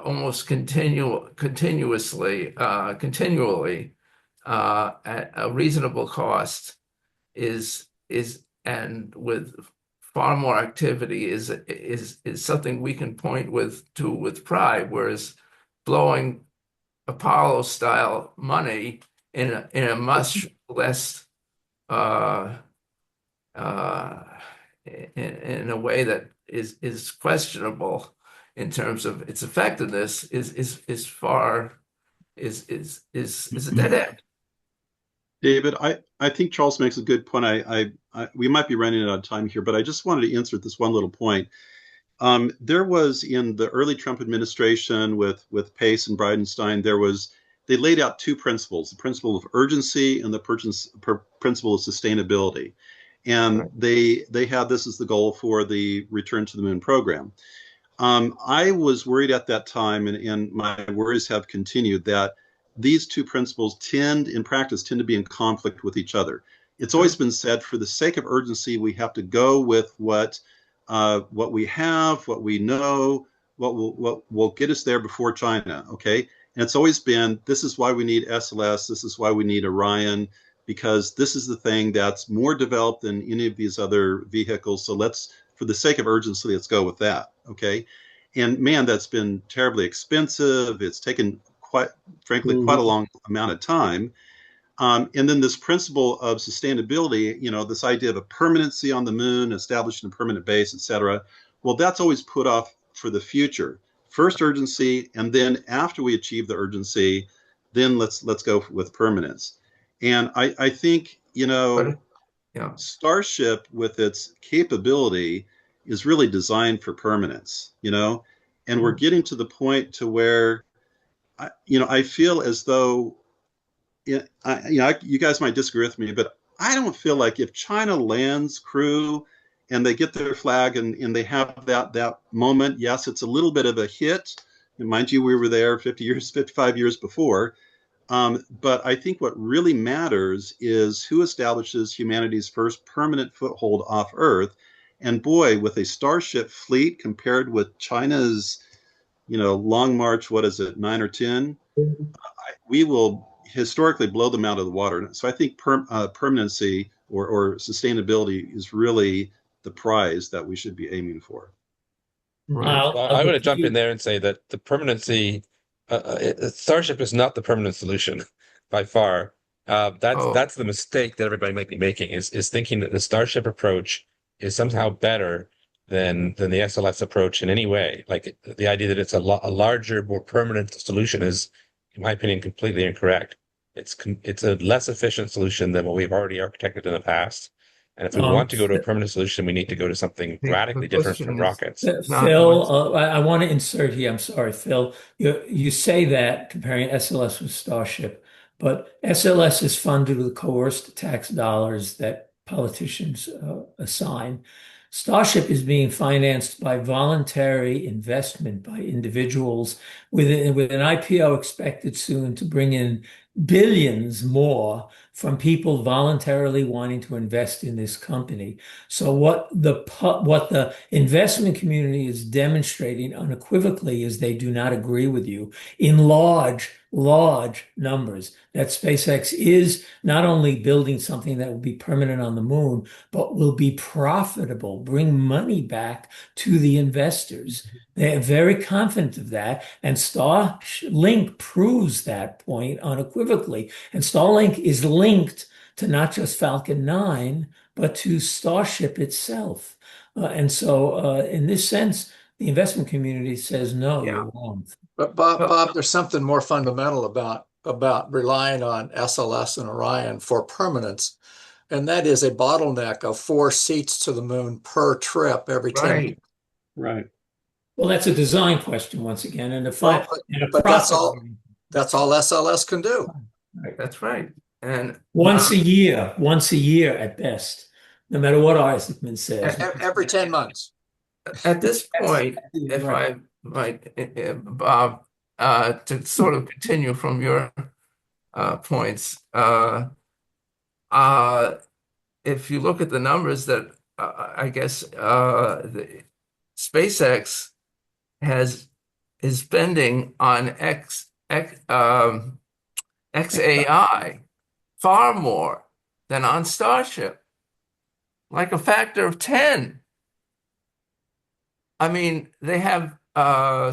almost continually at a reasonable cost is and with far more activity is something we can point to with pride, whereas blowing Apollo style money in a much less in a way that is questionable in terms of its effectiveness is a dead end. David, I think Charles makes a good point. We might be running out of time here, but I just wanted to insert this one little point. There was, in the early Trump administration with Pace and Bridenstine, they laid out two principles: the principle of urgency and the principle of sustainability. And they had this as the goal for the Return to the Moon program. I was worried at that time, and my worries have continued, that these two principles in practice, tend to be in conflict with each other. It's always been said, for the sake of urgency, we have to go with what we have, what we know, what will get us there before China. Okay, and it's always been, this is why we need SLS, this is why we need Orion, because this is the thing that's more developed than any of these other vehicles. So for the sake of urgency, let's go with that. Okay, and man, that's been terribly expensive. It's taken frankly, quite a long amount of time. And then this principle of sustainability, this idea of a permanency on the moon, establishing a permanent base, et cetera. Well, that's always put off for the future. First urgency, and then after we achieve the urgency, then let's go with permanence. And I think, Starship, with its capability, is really designed for permanence, and we're getting to the point to where, I feel as though, you guys might disagree with me, but I don't feel like if China lands crew and they get their flag and they have that moment, yes, it's a little bit of a hit. And mind you, we were there 55 years before. But I think what really matters is who establishes humanity's first permanent foothold off Earth. And boy, with a Starship fleet compared with China's, Long March, what is it, 9 or 10? We will historically blow them out of the water. So I think permanency or sustainability is really the prize that we should be aiming for. Well, I would jump in there and say that the permanency, Starship is not the permanent solution by far. That's the mistake that everybody might be making, is thinking that the Starship approach is somehow better than the SLS approach in any way. Like the idea that it's a larger, more permanent solution is, in my opinion, completely incorrect. It's a less efficient solution than what we've already architected in the past. And if we want to go to a permanent solution, we need to go to something radically different from rockets. Phil, I want to insert here. I'm sorry, Phil. You say that comparing SLS with Starship, but SLS is funded with coerced tax dollars that politicians assign. Starship is being financed by voluntary investment by individuals with an IPO expected soon to bring in billions more from people voluntarily wanting to invest in this company. So what the investment community is demonstrating unequivocally is they do not agree with you in large numbers, that SpaceX is not only building something that will be permanent on the moon, but will be profitable, bring money back to the investors. They're very confident of that. And Starlink proves that point unequivocally. And Starlink is linked to not just Falcon 9, but to Starship itself. And so in this sense, the investment community says, no, you're wrong. But Bob, there's something more fundamental about relying on SLS and Orion for permanence, and that is a bottleneck of 4 seats to the moon per trip every 10 years. Right. Well, that's a design question once again, and but that's all SLS can do. Right, that's right. And once a year at best, no matter what Isaacman says. Every 10 months. At this point, if I might, Bob, to sort of continue from your points, if you look at the numbers that I guess SpaceX is spending on XAI far more than on Starship, like a factor of 10. I mean, they have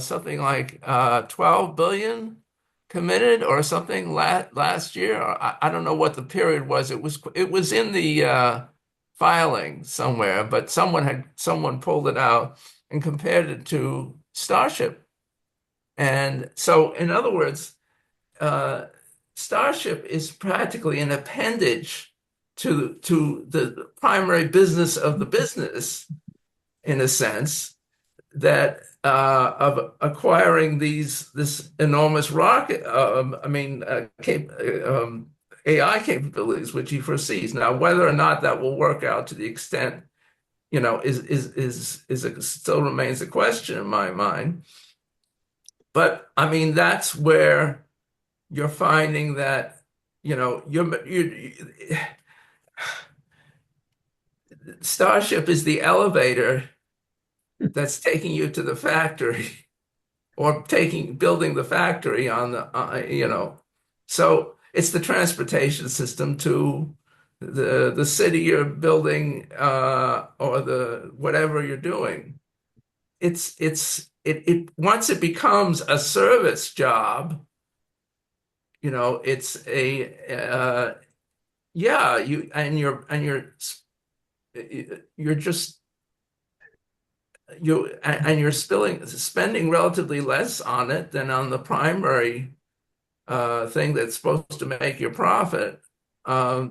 something like 12 billion committed or something last year. I don't know what the period was. It was in the filing somewhere, but someone pulled it out and compared it to Starship. And so, in other words, Starship is practically an appendage to the primary business of the business, in a sense, that of acquiring this enormous rocket, AI capabilities, which he foresees. Now, whether or not that will work out to the extent, still remains a question in my mind. But I mean, that's where you're finding that, Starship is the elevator that's taking you to the factory or building the factory on the, so it's the transportation system to the city you're building, or the whatever you're doing. It once it becomes a service job, it's yeah, you're just you're spending relatively less on it than on the primary thing that's supposed to make your profit. You're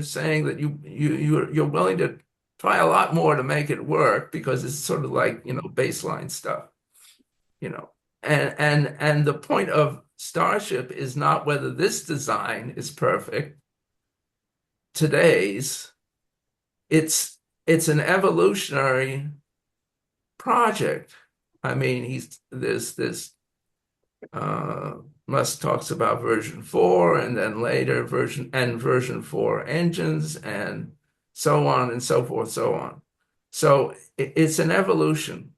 saying that you're willing to try a lot more to make it work because it's sort of like, baseline stuff, and the point of Starship is not whether this design is perfect. Today's it's an evolutionary project. I mean, there's this Musk talks about version 4 and then later version 4 engines and so on and so forth, so on. So it's an evolution.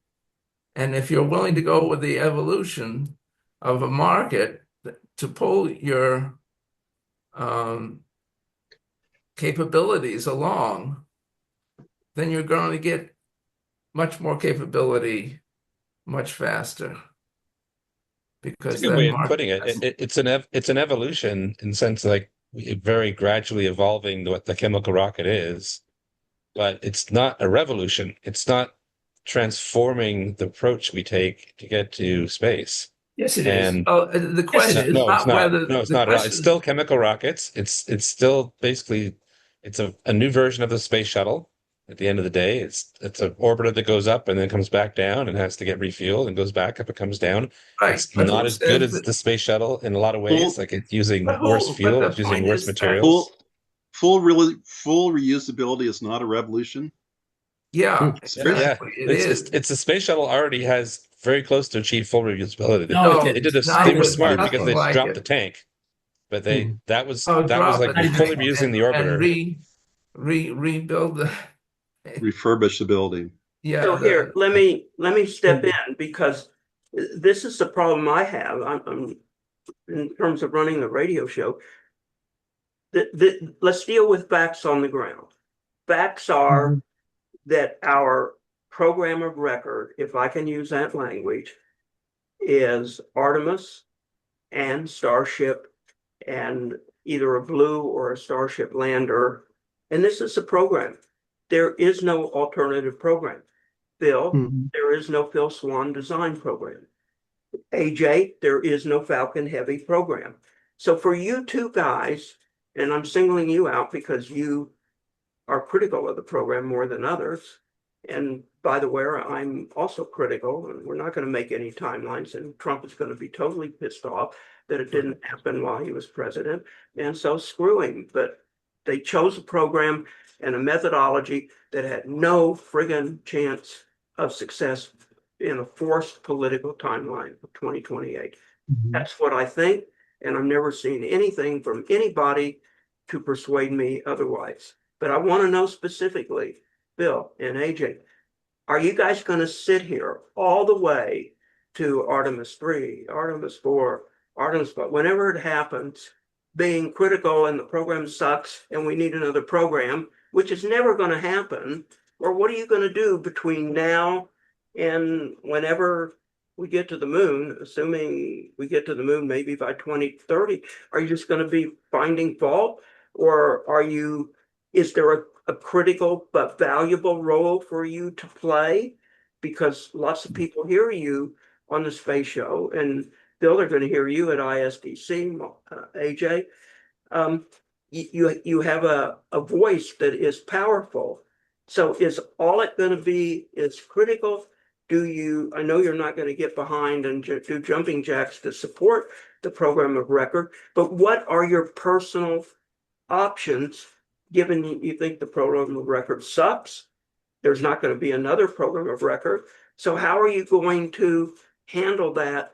And if you're willing to go with the evolution of a market to pull your capabilities along, then you're going to get much more capability much faster. Because That's a good way of putting it. It's an evolution in the sense like very gradually evolving what the chemical rocket is, but it's not a revolution. It's not transforming the approach we take to get to space. Yes, it is. And the question is no, it's not not. whether No, it's not at all. It's still chemical rockets. It's still basically it's a new version of the space shuttle. At the end of the day, it's an orbiter that goes up and then comes back down and has to get refueled and goes back up and comes down. right. It's But not who as good says as that- the space shuttle in a lot of ways. Like it's using But worse but fuel, the it's using point worse is that- materials. Full reusability is not a revolution. Yeah, Yeah, exactly. It is. it's the space shuttle already has very close to achieve full reusability. No, They it did didn't. they were it's smart nothing because they like dropped it. the tank, but that was Drop like it fully and- reusing the and orbiter. rebuild the Refurbishability. yeah. So here, let me step in because this is the problem I have. I'm in terms of running the radio show. Let's deal with facts on the ground. Facts are that our program of record, if I can use that language, is Artemis and Starship and either a Blue or a Starship lander. And this is the program. There is no alternative program. Phil, there is no Phil Swan design program. AJ, there is no Falcon Heavy program. So for you two guys, and I'm singling you out because you are critical of the program more than others. And by the way, I'm also critical, and we're not going to make any timelines, and Trump is going to be totally pissed off that it didn't happen while he was president. And so screw him. But they chose a program and a methodology that had no friggin' chance of success in a forced political timeline of 2028. That's what I think, and I've never seen anything from anybody to persuade me otherwise. But I want to know specifically, Bill and AJ, are you guys going to sit here all the way to Artemis 3, Artemis 4, Artemis 5, whenever it happens, being critical and the program sucks and we need another program, which is never going to happen? Or what are you going to do between now and whenever we get to the moon, assuming we get to the moon maybe by 2030? Are you just going to be finding fault? Or is there a critical but valuable role for you to play? Because lots of people hear you on the space show, and Bill, they're going to hear you at ISDC, AJ. You have a voice that is powerful. So is all it going to be is critical? I know you're not going to get behind and do jumping jacks to support the program of record, but what are your personal options, given you think the program of record sucks? There's not going to be another program of record. So how are you going to handle that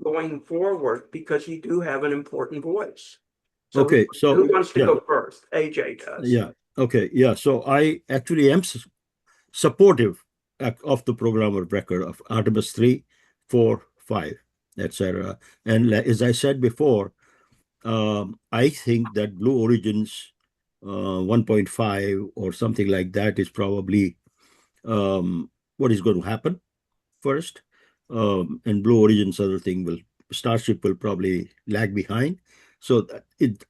going forward? Because you do have an important voice. So Okay, so who wants to yeah, go first? AJ does. yeah, okay, yeah. So I actually am supportive of the program of record of Artemis 3, 4, 5, etc. And as I said before, I think that Blue Origin's 1.5 or something like that is probably what is going to happen first. And Blue Origin's other thing will Starship will probably lag behind. So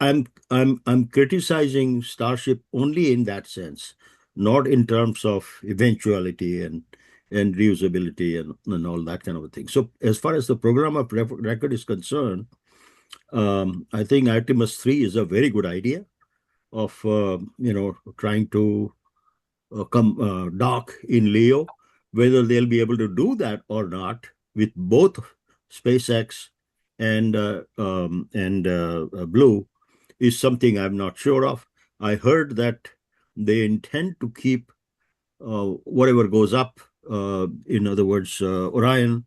I'm criticizing Starship only in that sense, not in terms of eventuality and reusability and all that kind of a thing. So as far as the program of record is concerned, I think Artemis 3 is a very good idea of trying to dock in Leo. Whether they'll be able to do that or not with both SpaceX and Blue is something I'm not sure of. I heard that they intend to keep whatever goes up, in other words, Orion,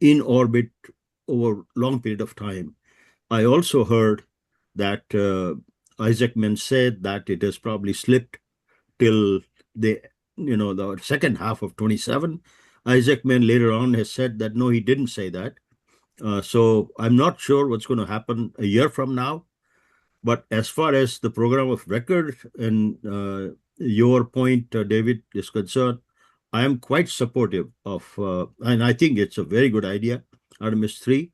in orbit over a long period of time. I also heard that Isaacman said that it has probably slipped till the the second half of 27. Isaacman later on has said that no, he didn't say that. So I'm not sure what's going to happen a year from now. But as far as the program of record and your point, David, is concerned, I am quite supportive of, and I think it's a very good idea. Artemis 3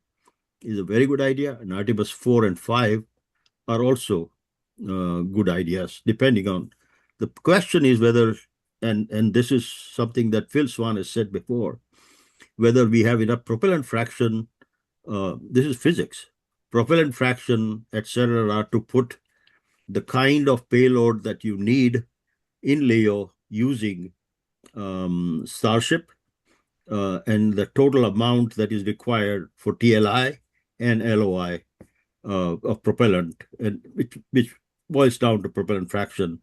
is a very good idea, and Artemis 4 and 5 are also good ideas, depending on the question is whether, and this is something that Phil Swan has said before, whether we have enough propellant fraction. This is physics, propellant fraction, etc., to put the kind of payload that you need in Leo using Starship, and the total amount that is required for TLI and LOI of propellant, and which boils down to propellant fraction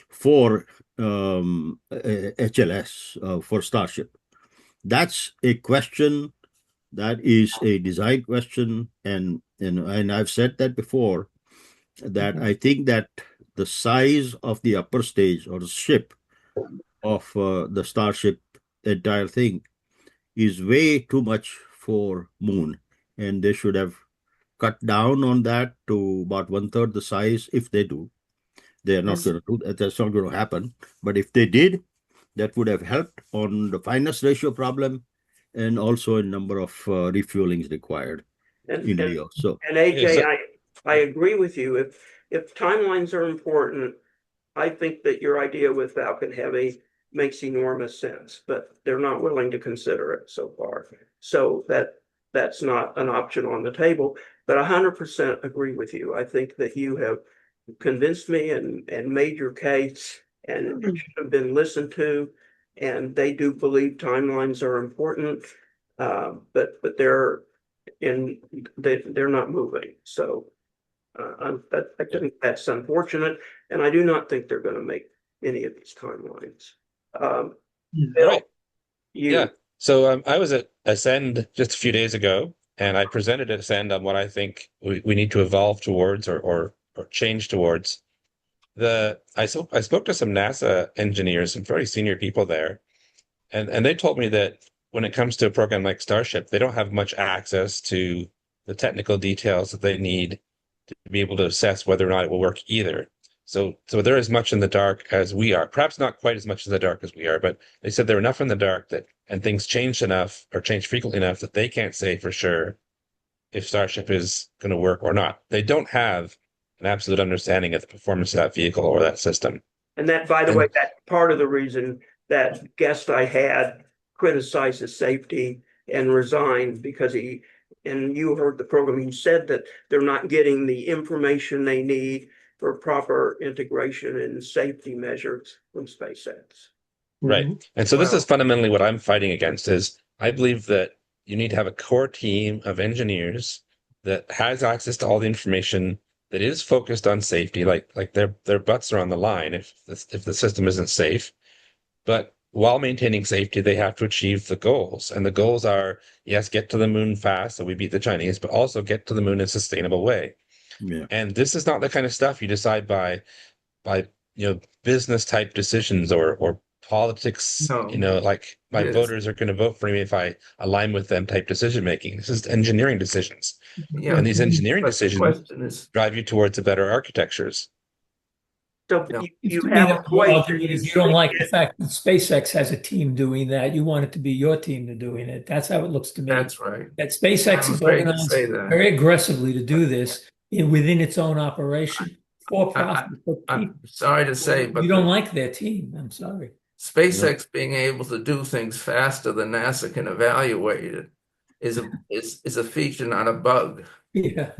for HLS, for Starship. That's a question that is a design question, and I've said that before, that I think that the size of the upper stage or the ship of the Starship entire thing is way too much for Moon, and they should have cut down on that to about 1/3 the size. If they do, they are not going to do that. That's not going to happen. But if they did, that would have helped on the fineness ratio problem and also a number of refuelings required in Leo. So, and AJ, I agree with you. If timelines are important, I think that your idea with Falcon Heavy makes enormous sense, but they're not willing to consider it so far. So that's not an option on the table. But 100% agree with you. I think that you have convinced me and made your case, and it should have been listened to. And they do believe timelines are important, but they're not moving. So I think that's unfortunate, and I do not think they're going to make any of these timelines. Bill, Right. Yeah. So I was at Ascend just a few days ago, and I presented at Ascend on what I think we need to evolve towards or change towards. I spoke to some NASA engineers, some very senior people there, and they told me that when it comes to a program like Starship, they don't have much access to the technical details that they need to be able to assess whether or not it will work either. So they're as much in the dark as we are, perhaps not quite as much in the dark as we are, but they said they're enough in the dark and things changed enough or change frequently enough that they can't say for sure if Starship is going to work or not. They don't have an absolute understanding of the performance of that vehicle or that system. And that, by the way, that's part of the reason that guest I had criticizes safety and resigned, because and you heard the program, he said that they're not getting the information they need for proper integration and safety measures from SpaceX. Right. And so this is fundamentally what I'm fighting against is I believe that you need to have a core team of engineers that has access to all the information that is focused on safety, like their butts are on the line if the system isn't safe. But while maintaining safety, they have to achieve the goals. And the goals are, yes, get to the moon fast, so we beat the Chinese, but also get to the moon in a sustainable way. Yeah. And this is not the kind of stuff you decide by business type decisions or politics, No. like my Yes. voters are going to vote for me if I align with them type decision making. This is engineering decisions. Yeah. And these engineering But the decisions question is, drive you towards a better architectures. So Yeah. you To me, have a the choice. argument is you don't like the fact that SpaceX has a team doing that. You want it to be your team to doing it. That's how it looks to me. that's right. That SpaceX I'm is afraid to organized say that. very aggressively to do this within its own operation for profit. for people. I'm sorry to say, but You don't like their team. I'm sorry. SpaceX being able to do things faster than NASA can evaluate it is a feature, not a bug. Yeah.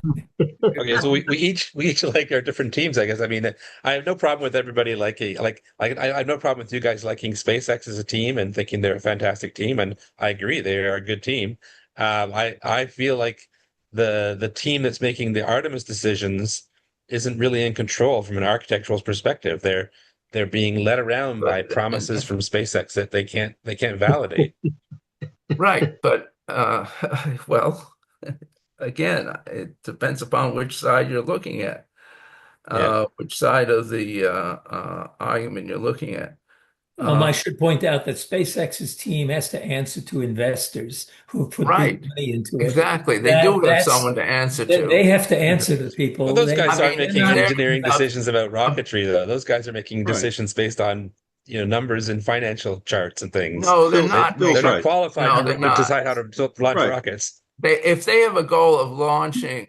Okay, so we each like our different teams, I guess. I mean, I have no problem with everybody liking I have no problem with you guys liking SpaceX as a team and thinking they're a fantastic team, and I agree they are a good team. I feel like the team that's making the Artemis decisions isn't really in control from an architectural perspective. They're being led around by promises from SpaceX that they can't validate. Right, but well, again, it depends upon which side you're looking at, which side of the argument you're looking at. I should point out that SpaceX's team has to answer to investors who have put Right. big money into it. Exactly, they do have That's- someone to answer They to. have to answer to people. Well, those guys I aren't mean, making they're- engineering decisions about rocketry, though. Those guys are making Right. decisions based on, numbers and financial charts and things. No, they're Phil- not. Phil's They're not right. qualified No, to they're not. decide how to launch Right. rockets. If they have a goal of launching,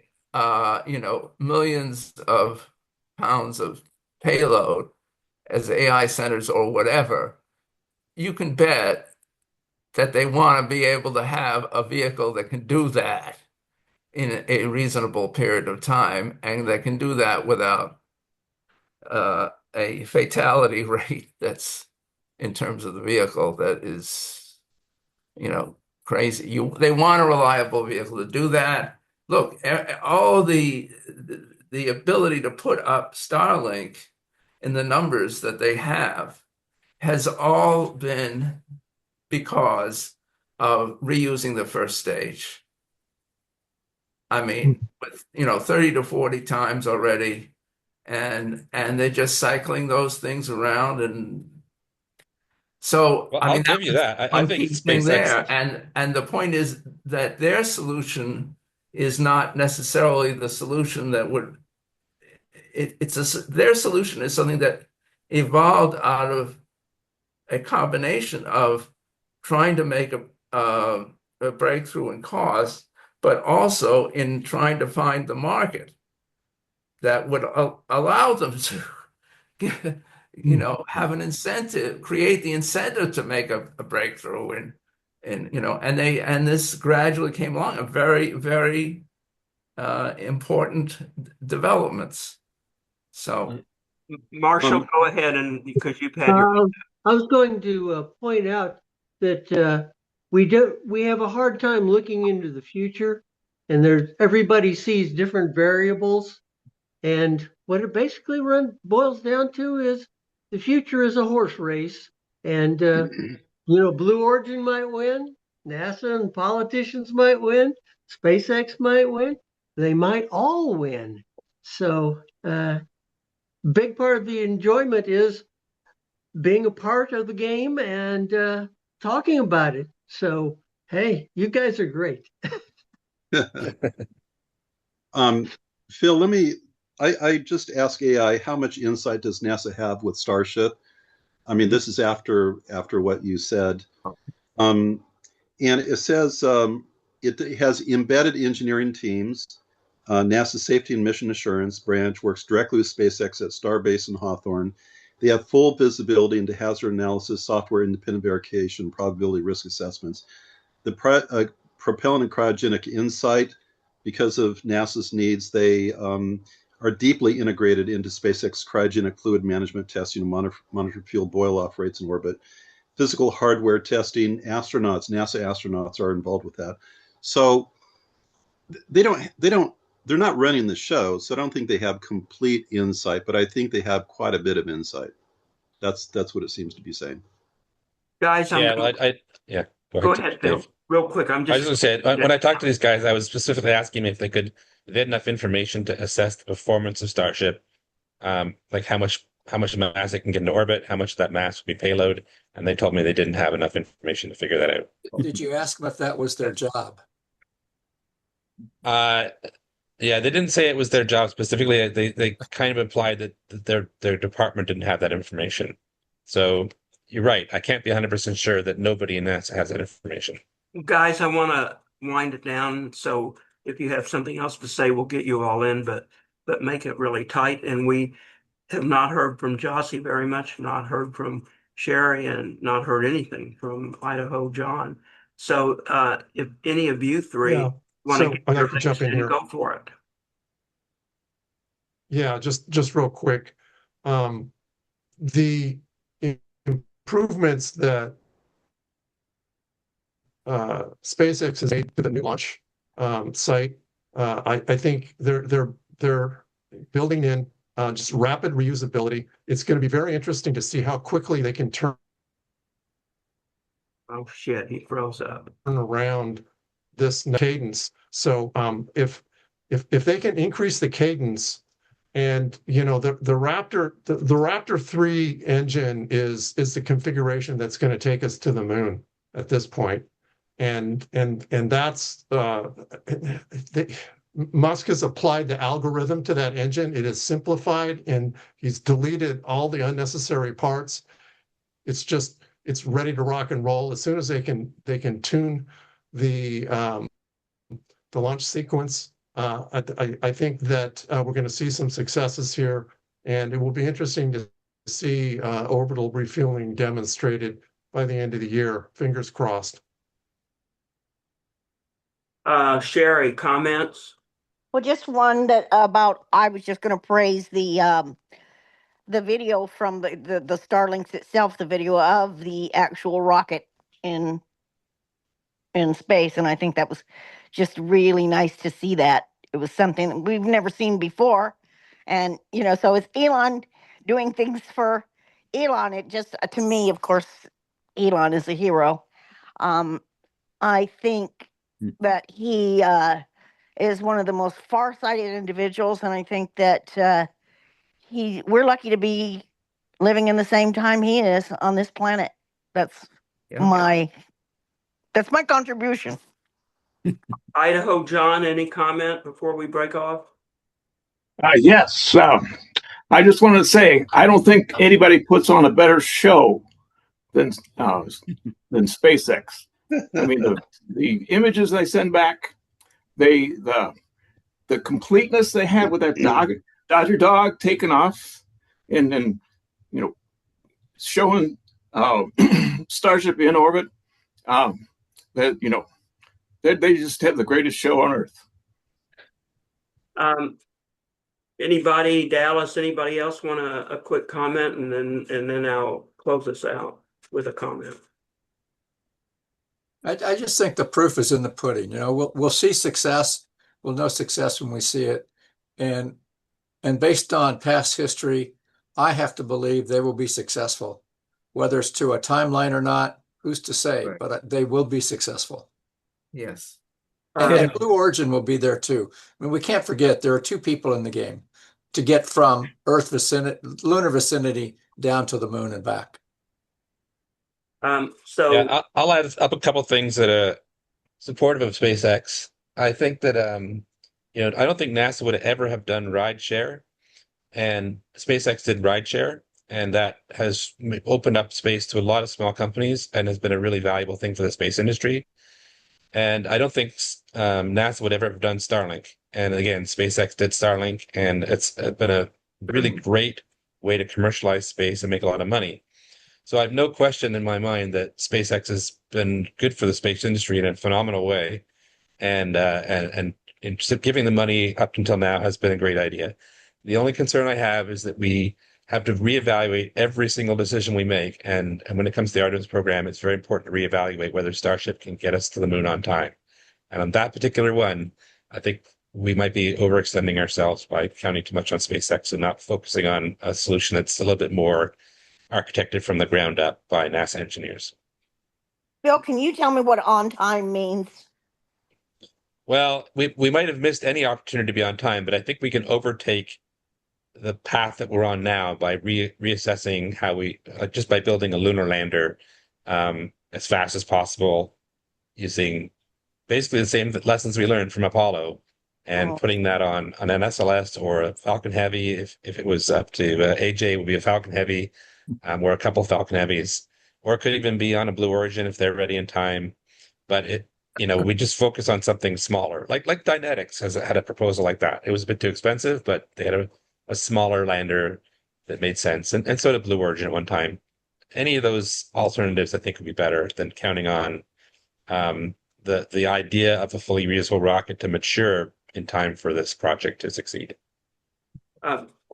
millions of pounds of payload as AI centers or whatever, you can bet that they want to be able to have a vehicle that can do that in a reasonable period of time, and that can do that without a fatality rate that's in terms of the vehicle that is, crazy. They want a reliable vehicle to do that. Look, all the ability to put up Starlink in the numbers that they have has all been because of reusing the first stage. I mean, with 30 to 40 times already, and they're just cycling those things around, and so Well, I mean, I'll give you that. I one think key thing SpaceX. there, and the point is that their solution is not necessarily the solution that would. Their solution is something that evolved out of a combination of trying to make a breakthrough in cost, but also in trying to find the market that would allow them to, have an incentive, create the incentive to make a breakthrough, and this gradually came along, a very, very important developments. So, Marshall, go ahead, and because you've had your I was going to point out that we have a hard time looking into the future, and everybody sees different variables, and what it basically boils down to is the future is a horse race, and Blue Origin might win, NASA and politicians might win, SpaceX might win, they might all win. So big part of the enjoyment is being a part of the game and talking about it. So, hey, you guys are great. Phil, I just ask AI, how much insight does NASA have with StarShip? I mean, this is after what you said. And it says it has embedded engineering teams. NASA Safety and Mission Assurance branch works directly with SpaceX at Starbase and Hawthorne. They have full visibility into hazard analysis, software independent verification, probability risk assessments. The propellant and cryogenic insight, because of NASA's needs, they are deeply integrated into SpaceX cryogenic fluid management testing and monitor fuel boil-off rates in orbit. Physical hardware testing, NASA astronauts are involved with that. So they don't they're not running the show, so I don't think they have complete insight, but I think they have quite a bit of insight. That's what it seems to be saying. Guys, I'm Yeah, well, yeah. go ahead, Phil. Dave. Real quick. I'm I was just just going to say, when I talked to these guys, I was specifically asking them if they had enough information to assess the performance of Starship, like how much mass it can get into orbit, how much of that mass would be payload, and they told me they didn't have enough information to figure that out. Did you ask them if that was their job? Yeah, they didn't say it was their job specifically. They kind of implied that their department didn't have that information. So you're right. I can't be 100% sure that nobody in NASA has that information. guys, I want to wind it down. So if you have something else to say, we'll get you all in, but make it really tight. And we have not heard from Jossie very much, not heard from Sherry, and not heard anything from Idaho John. So if any of you three Yeah. want to So get I'd your like to jump things in here. go for it. Yeah, just real quick. The improvements that SpaceX has made to the new launch site, I think they're building in just rapid reusability. It's going to be very interesting to see how quickly they can turn Oh shit, he froze up. around this cadence. So if they can increase the cadence, and the Raptor the Raptor 3 engine is the configuration that's going to take us to the moon at this point. And that's Musk has applied the algorithm to that engine. It is simplified, and he's deleted all the unnecessary parts. It's ready to rock and roll as soon as they can tune the launch sequence. I think that we're going to see some successes here, and it will be interesting to see orbital refueling demonstrated by the end of the year. Fingers crossed. Sherry, comments? Well, just one that about I was just going to praise the video from the Starlinks itself, the video of the actual rocket in space, and I think that was just really nice to see that. It was something that we've never seen before, and so it's Elon doing things for Elon. It just to me, of course, Elon is a hero. I think that he is one of the most far-sighted individuals, and I think that we're lucky to be living in the same time he is on this planet. That's my contribution. Idaho John, any comment before we break off? Yes. I just wanted to say I don't think anybody puts on a better show than SpaceX. I mean, the images they send back, the completeness they had with that Dodger dog taking off, and then showing Starship in orbit. That they just have the greatest show on Earth. Anybody, Dallas, anybody else want a quick comment, and then I'll close this out with a comment. I just think the proof is in the pudding. We'll see success. We'll know success when we see it, and based on past history, I have to believe they will be successful. Whether it's to a timeline or not, who's to say? Right. But they will be successful. Yes. And Blue Origin will be there too. I mean, we can't forget there are two people in the game to get from Earth vicinity, lunar vicinity, down to the moon and back. So Yeah, I'll add up a couple things that are supportive of SpaceX. I think that I don't think NASA would ever have done rideshare, and SpaceX did rideshare, and that has opened up space to a lot of small companies and has been a really valuable thing for the space industry. And I don't think NASA would ever have done Starlink. And again, SpaceX did Starlink, and it's been a really great way to commercialize space and make a lot of money. So I have no question in my mind that SpaceX has been good for the space industry in a phenomenal way, and giving the money up until now has been a great idea. The only concern I have is that we have to reevaluate every single decision we make, and when it comes to the Artemis program, it's very important to reevaluate whether Starship can get us to the moon on time. And on that particular one, I think we might be overextending ourselves by counting too much on SpaceX and not focusing on a solution that's a little bit more architected from the ground up by NASA engineers. Bill, can you tell me what on time means? Well, we might have missed any opportunity to be on time, but I think we can overtake the path that we're on now by reassessing how we just by building a lunar lander as fast as possible, using basically the same lessons we learned from Apollo, and putting that on an SLS or a Falcon Heavy. If it was up to AJ, it would be a Falcon Heavy, or a couple Falcon Heavies, or it could even be on a Blue Origin if they're ready in time. But we just focus on something smaller, like Dynetics had a proposal like that. It was a bit too expensive, but they had a smaller lander that made sense, and so did Blue Origin at one time. Any of those alternatives, I think, would be better than counting on the idea of a fully reusable rocket to mature in time for this project to succeed.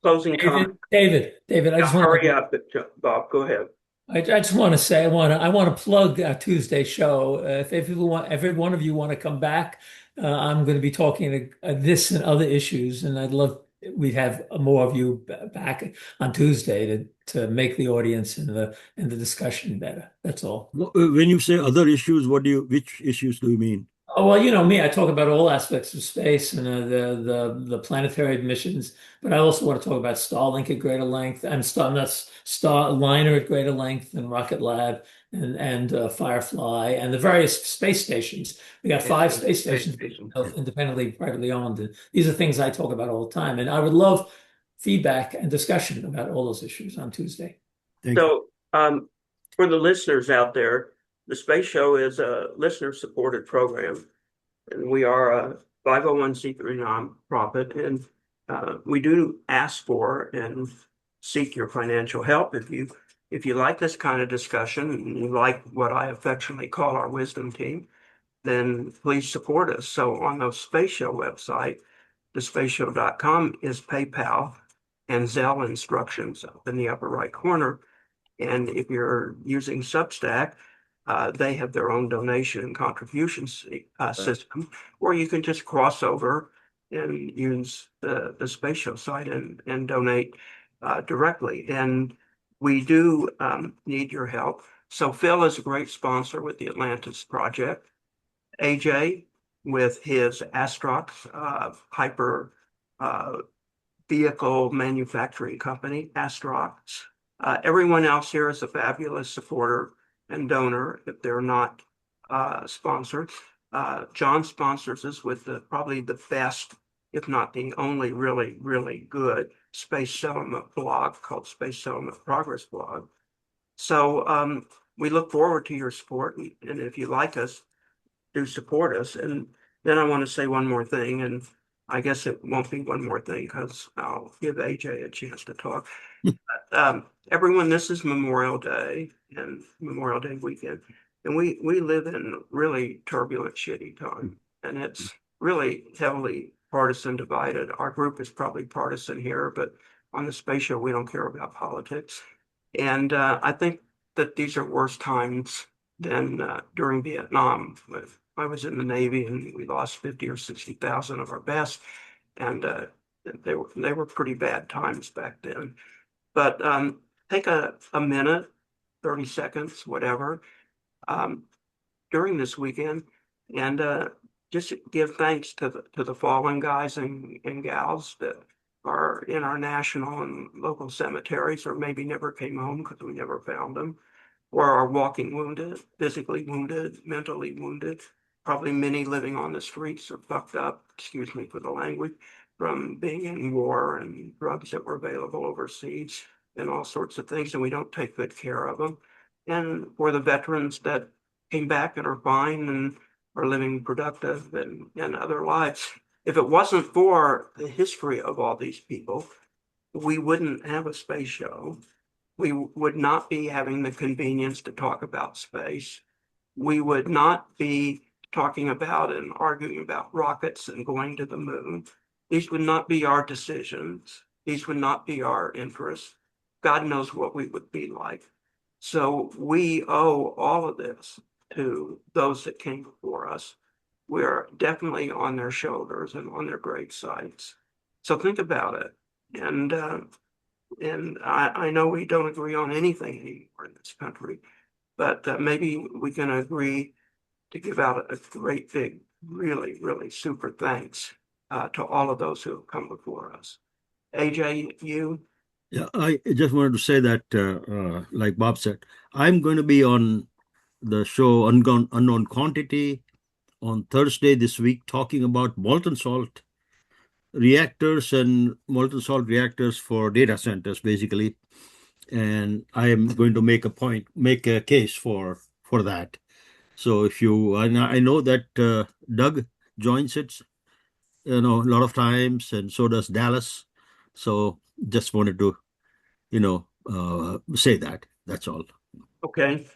Closing comment. David, I just want hurry up, Bob. Go ahead. I just want to say I want to plug our Tuesday show. If every one of you want to come back, I'm going to be talking this and other issues, and we'd have more of you back on Tuesday to make the audience and the discussion better. That's all. When you say other issues, which issues do you mean? Oh, well, you know me, I talk about all aspects of space and the planetary missions, but I also want to talk about Starlink at greater length and Starliner at greater length and Rocket Lab and Firefly and the various space stations. We got 5 space stations independently, privately owned. And these are things I talk about all the time. And I would love feedback and discussion about all those issues on Tuesday. So for the listeners out there, the Space Show is a listener-supported program, and we are a 501c3 nonprofit, and we do ask for and seek your financial help. If you like this kind of discussion and you like what I affectionately call our wisdom team, then please support us. So on the Space Show website, thespaceshow.com is PayPal and Zelle instructions up in the upper right corner. And if you're using Substack, they have their own donation and contribution system, or you can just cross over and use the Space Show site and donate directly. And we do need your help. So Phil is a great sponsor with the Atlantis project. AJ with his Astrox hyper vehicle manufacturing company, Astrox. Everyone else here is a fabulous supporter and donor if they're not sponsored. John sponsors us with probably the best, if not the only really, really good space settlement blog called Space Settlement Progress Blog. So we look forward to your support, and if you like us, do support us. And then I want to say one more thing, and I guess it won't be one more thing because I'll give AJ a chance to talk. Everyone, this is Memorial Day and Memorial Day weekend, and we live in really turbulent, shitty time, and it's really heavily partisan divided. Our group is probably partisan here, but on the Space Show, we don't care about politics. And I think that these are worse times than during Vietnam. I was in the Navy, and we lost 50 or 60,000 of our best, and they were pretty bad times back then. But take a minute, 30 seconds, whatever, during this weekend, and just give thanks to the fallen guys and gals that are in our national and local cemeteries, or maybe never came home because we never found them, or are walking wounded, physically wounded, mentally wounded. Probably many living on the streets are fucked up, excuse me for the language, from being in war and drugs that were available overseas and all sorts of things, and we don't take good care of them. And for the veterans that came back and are fine and are living productive and other lives. If it wasn't for the history of all these people, we wouldn't have a space show. We would not be having the convenience to talk about space. We would not be talking about and arguing about rockets and going to the moon. These would not be our decisions. These would not be our interests. God knows what we would be like. So we owe all of this to those that came before us. we're definitely on their shoulders and on their grave sites. So think about it. And I know we don't agree on anything anymore in this country, but maybe we can agree to give out a great big, really, really super thanks to all of those who have come before us. AJ, you? Yeah, I just wanted to say that, like Bob said, I'm going to be on the show Unknown Quantity on Thursday this week, talking about molten salt reactors and molten salt reactors for data centers, basically. And I am going to make a case for that. So if you, I know that Doug joins it, a lot of times, and so does Dallas. So just wanted to, say that. That's all. Okay.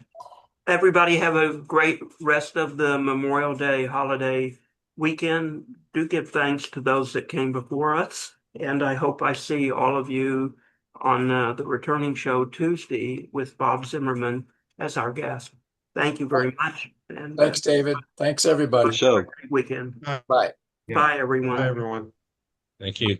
Everybody have a great rest of the Memorial Day holiday weekend. Do give thanks to those that came before us. And I hope I see all of you on the returning show Tuesday with Bob Zimmerman as our guest. Thank you very much. And Thanks, David. Thanks, everybody. Good show. weekend. Bye. Bye, everyone. Hi, everyone. Thank you.